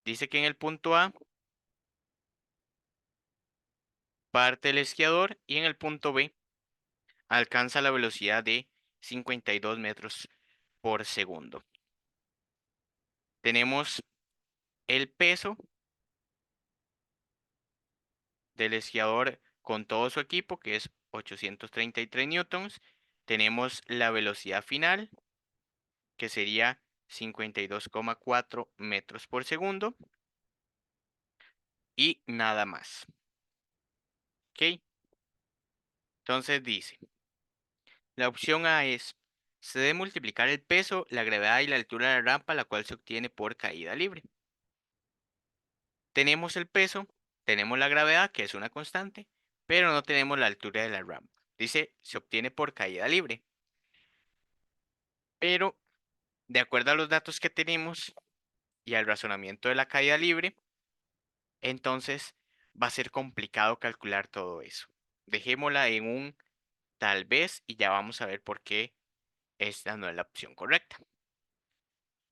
Speaker 1: Dice que en el punto A parte el esquiador y en el punto B alcanza la velocidad de 52 metros por segundo. Tenemos el peso del esquiador con todo su equipo, que es 833 newtons. Tenemos la velocidad final, que sería 52,4 metros por segundo. Y nada más. ¿Ok? Entonces dice, la opción A es, se debe multiplicar el peso, la gravedad y la altura de la rampa, la cual se obtiene por caída libre. Tenemos el peso, tenemos la gravedad, que es una constante, pero no tenemos la altura de la rampa. Dice, se obtiene por caída libre. Pero, de acuerdo a los datos que tenemos y al razonamiento de la caída libre, entonces va a ser complicado calcular todo eso. Dejémosla en un tal vez y ya vamos a ver por qué esta no es la opción correcta.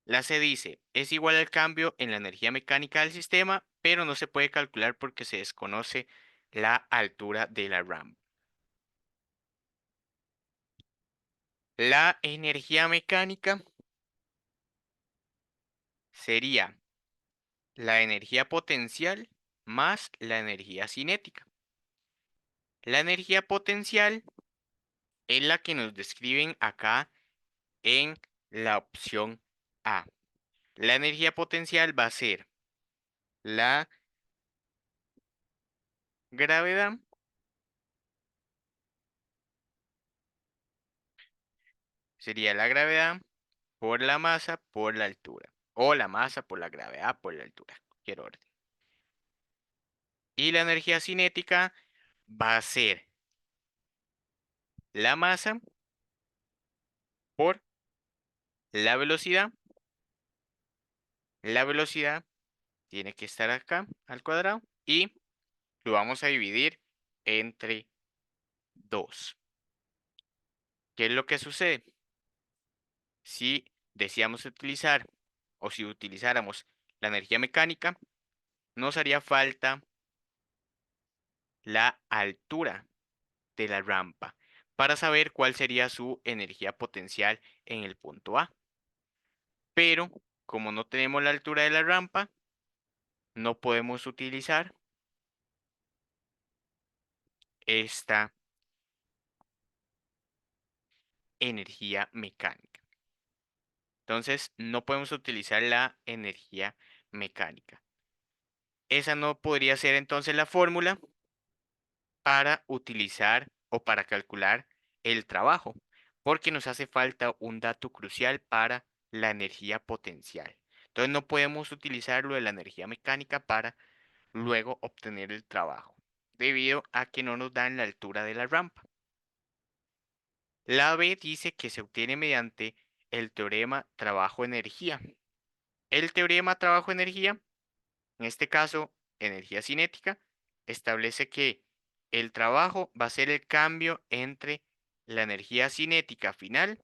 Speaker 1: La C dice, es igual al cambio en la energía mecánica del sistema, pero no se puede calcular porque se desconoce la altura de la rampa. La energía mecánica sería la energía potencial más la energía cinética. La energía potencial es la que nos describen acá en la opción A. La energía potencial va a ser la gravedad, sería la gravedad por la masa por la altura. O la masa por la gravedad por la altura. Cualquier orden. Y la energía cinética va a ser la masa por La velocidad, la velocidad tiene que estar acá al cuadrado y lo vamos a dividir entre 2. ¿Qué es lo que sucede? Si deseamos utilizar o si utilizáramos la energía mecánica, nos haría falta la altura de la rampa para saber cuál sería su energía potencial en el punto A. Pero como no tenemos la altura de la rampa, no podemos utilizar esta energía mecánica. Entonces, no podemos utilizar la energía mecánica. Esa no podría ser entonces la fórmula para utilizar o para calcular el trabajo, porque nos hace falta un dato crucial para la energía potencial. Entonces, no podemos utilizarlo de la energía mecánica para luego obtener el trabajo, debido a que no nos dan la altura de la rampa. La B dice que se obtiene mediante el teorema trabajo-energía. El teorema trabajo-energía, en este caso energía cinética, establece que el trabajo va a ser el cambio entre la energía cinética final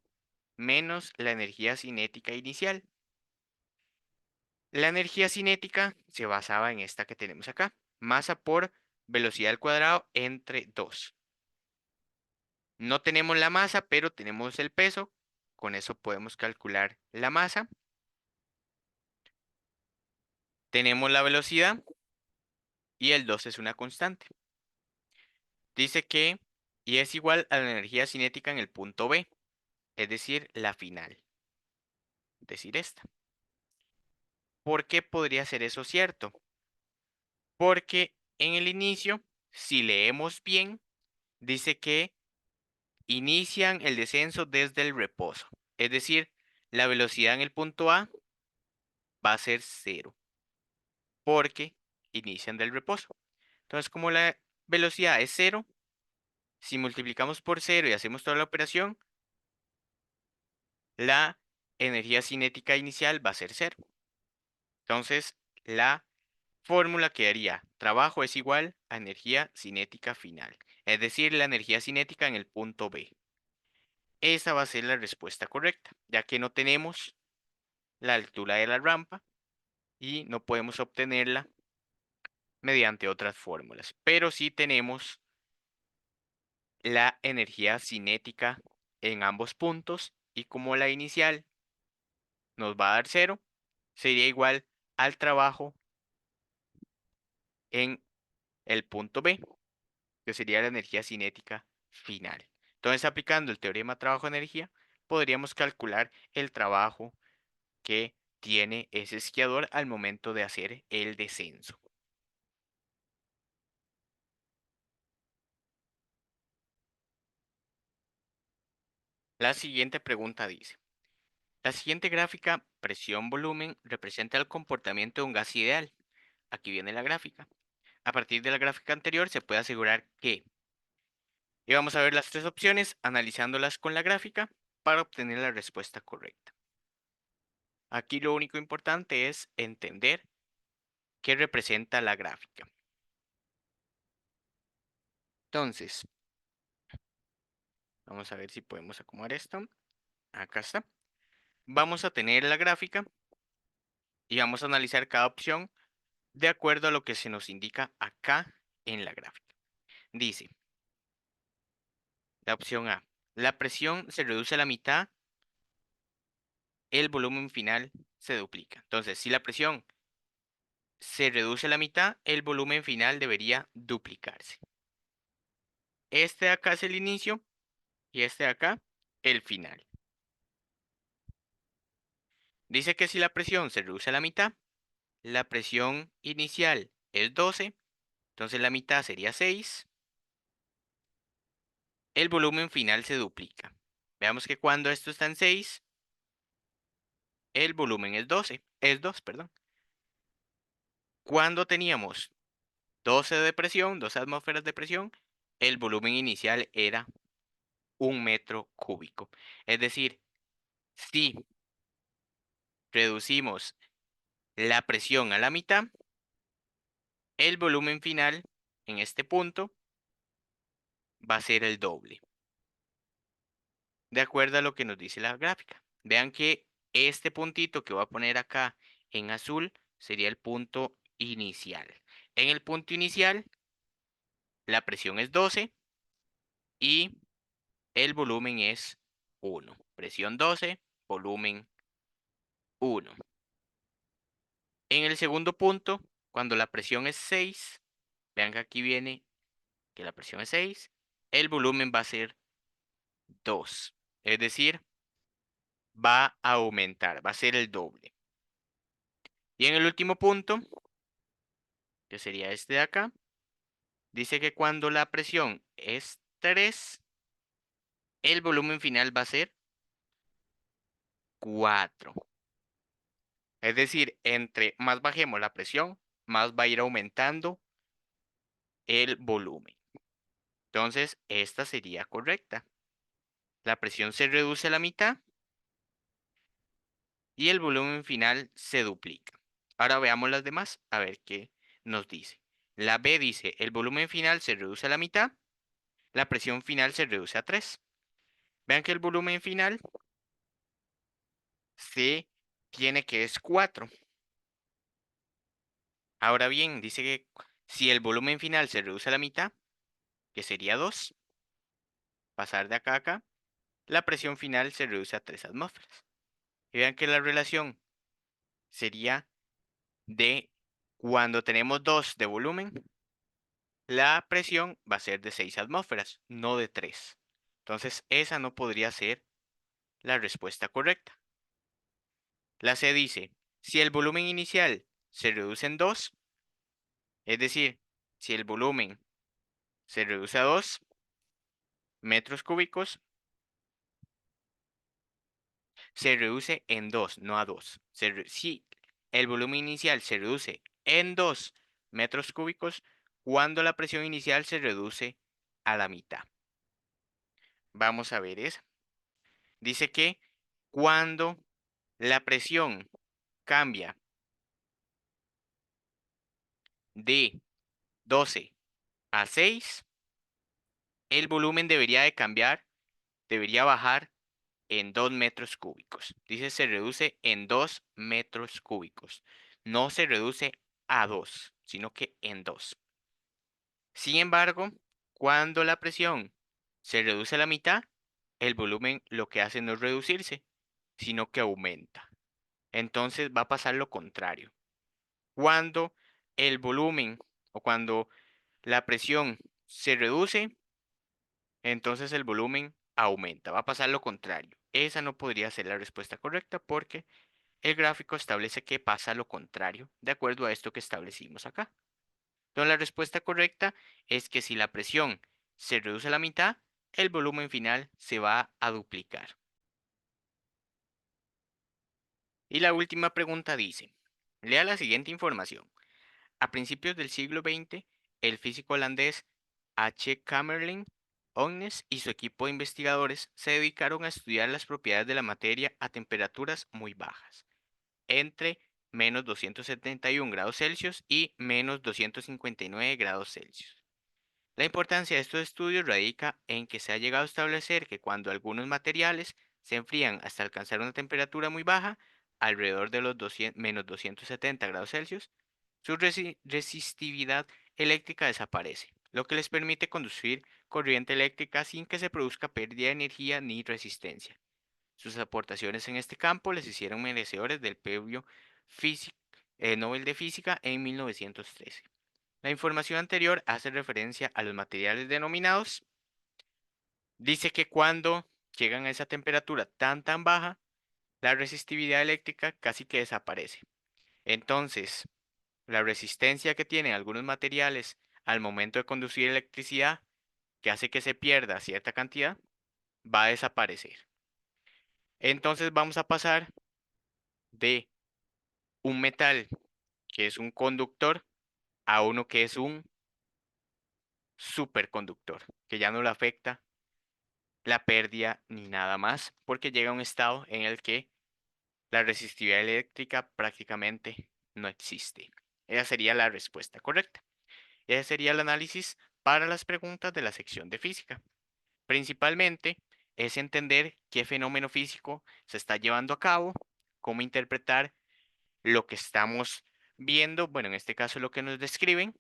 Speaker 1: menos la energía cinética inicial. La energía cinética se basaba en esta que tenemos acá, masa por velocidad al cuadrado entre 2. No tenemos la masa, pero tenemos el peso. Con eso podemos calcular la masa. Tenemos la velocidad y el 2 es una constante. Dice que y es igual a la energía cinética en el punto B, es decir, la final. Es decir, esta. ¿Por qué podría ser eso cierto? Porque en el inicio, si leemos bien, dice que inician el descenso desde el reposo. Es decir, la velocidad en el punto A va a ser cero, porque inician del reposo. Entonces, como la velocidad es cero, si multiplicamos por cero y hacemos toda la operación, la energía cinética inicial va a ser cero. Entonces, la fórmula quedaría trabajo es igual a energía cinética final, es decir, la energía cinética en el punto B. Esa va a ser la respuesta correcta, ya que no tenemos la altura de la rampa y no podemos obtenerla mediante otras fórmulas, pero sí tenemos la energía cinética en ambos puntos y como la inicial nos va a dar cero, sería igual al trabajo en el punto B, que sería la energía cinética final. Entonces, aplicando el teorema trabajo-energía, podríamos calcular el trabajo que tiene ese esquiador al momento de hacer el descenso. La siguiente pregunta dice, la siguiente gráfica, presión-volumen, representa el comportamiento de un gas ideal. Aquí viene la gráfica. A partir de la gráfica anterior se puede asegurar que, y vamos a ver las tres opciones analizándolas con la gráfica para obtener la respuesta correcta. Aquí lo único importante es entender qué representa la gráfica. Entonces, vamos a ver si podemos acomodar esto. Acá está. Vamos a tener la gráfica y vamos a analizar cada opción de acuerdo a lo que se nos indica acá en la gráfica. Dice, la opción A, la presión se reduce a la mitad, el volumen final se duplica. Entonces, si la presión se reduce a la mitad, el volumen final debería duplicarse. Este de acá es el inicio y este de acá el final. Dice que si la presión se reduce a la mitad, la presión inicial es 12, entonces la mitad sería 6, el volumen final se duplica. Veamos que cuando esto está en 6, el volumen es 12, es 2, perdón. Cuando teníamos 12 de presión, 12 atmósferas de presión, el volumen inicial era 1 metro cúbico. Es decir, si reducimos la presión a la mitad, el volumen final en este punto va a ser el doble, de acuerdo a lo que nos dice la gráfica. Vean que este puntito que voy a poner acá en azul sería el punto inicial. En el punto inicial, la presión es 12 y el volumen es 1. Presión 12, volumen 1. En el segundo punto, cuando la presión es 6, vean que aquí viene que la presión es 6, el volumen va a ser 2. Es decir, va a aumentar, va a ser el doble. Y en el último punto, que sería este de acá, dice que cuando la presión es 3, el volumen final va a ser 4. Es decir, entre más bajemos la presión, más va a ir aumentando el volumen. Entonces, esta sería correcta. La presión se reduce a la mitad y el volumen final se duplica. Ahora veamos las demás, a ver qué nos dice. La B dice, el volumen final se reduce a la mitad, la presión final se reduce a 3. Vean que el volumen final se tiene que es 4. Ahora bien, dice que si el volumen final se reduce a la mitad, que sería 2, pasar de acá a acá, la presión final se reduce a 3 atmósferas. Y vean que la relación sería de cuando tenemos 2 de volumen, la presión va a ser de 6 atmósferas, no de 3. Entonces, esa no podría ser la respuesta correcta. La C dice, si el volumen inicial se reduce en 2, es decir, si el volumen se reduce a 2 metros cúbicos, se reduce en 2, no a 2. Si el volumen inicial se reduce en 2 metros cúbicos, cuando la presión inicial se reduce a la mitad. Vamos a ver eso. Dice que cuando la presión cambia de 12 a 6, el volumen debería de cambiar, debería bajar en 2 metros cúbicos. Dice se reduce en 2 metros cúbicos. No se reduce a 2, sino que en 2. Sin embargo, cuando la presión se reduce a la mitad, el volumen lo que hace no es reducirse, sino que aumenta. Entonces va a pasar lo contrario. Cuando el volumen o cuando la presión se reduce, entonces el volumen aumenta. Va a pasar lo contrario. Esa no podría ser la respuesta correcta porque el gráfico establece que pasa lo contrario, de acuerdo a esto que establecimos acá. Entonces la respuesta correcta es que si la presión se reduce a la mitad, el volumen final se va a duplicar. Y la última pregunta dice, lea la siguiente información. A principios del siglo XX, el físico holandés H. Kamerlingh Onnes y su equipo de investigadores se dedicaron a estudiar las propiedades de la materia a temperaturas muy bajas, entre menos 271 grados Celsius y menos 259 grados Celsius. La importancia de estos estudios radica en que se ha llegado a establecer que cuando algunos materiales se enfrían hasta alcanzar una temperatura muy baja, alrededor de los menos 270 grados Celsius, su resistividad eléctrica desaparece, lo que les permite conducir corriente eléctrica sin que se produzca pérdida de energía ni resistencia. Sus aportaciones en este campo les hicieron merecedores del Premio Nobel de Física en 1913. La información anterior hace referencia a los materiales denominados. Dice que cuando llegan a esa temperatura tan baja, la resistividad eléctrica casi que desaparece. Entonces, la resistencia que tienen algunos materiales al momento de conducir electricidad, que hace que se pierda cierta cantidad, va a desaparecer. Entonces vamos a pasar de un metal que es un conductor a uno que es un superconductor, que ya no le afecta la pérdida ni nada más, porque llega a un estado en el que La resistividad eléctrica prácticamente no existe. Esa sería la respuesta correcta. Ese sería el análisis para las preguntas de la sección de física. Principalmente es entender qué fenómeno físico se está llevando a cabo, cómo interpretar lo que estamos viendo, bueno, en este caso lo que nos describen,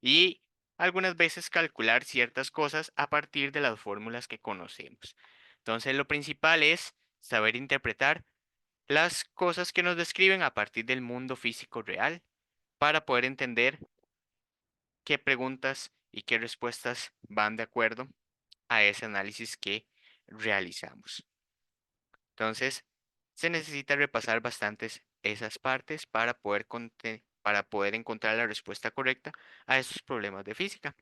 Speaker 1: y algunas veces calcular ciertas cosas a partir de las fórmulas que conocemos. Entonces, lo principal es saber interpretar las cosas que nos describen a partir del mundo físico real para poder entender qué preguntas y qué respuestas van de acuerdo a ese análisis que realizamos. Entonces, se necesita repasar bastantes esas partes para poder encontrar la respuesta correcta a esos problemas de física.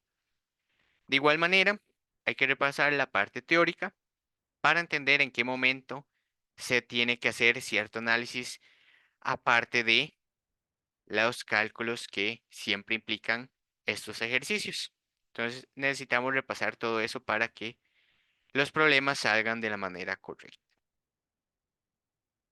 Speaker 1: De igual manera, hay que repasar la parte teórica para entender en qué momento se tiene que hacer cierto análisis aparte de los cálculos que siempre implican estos ejercicios. Entonces necesitamos repasar todo eso para que los problemas salgan de la manera correcta.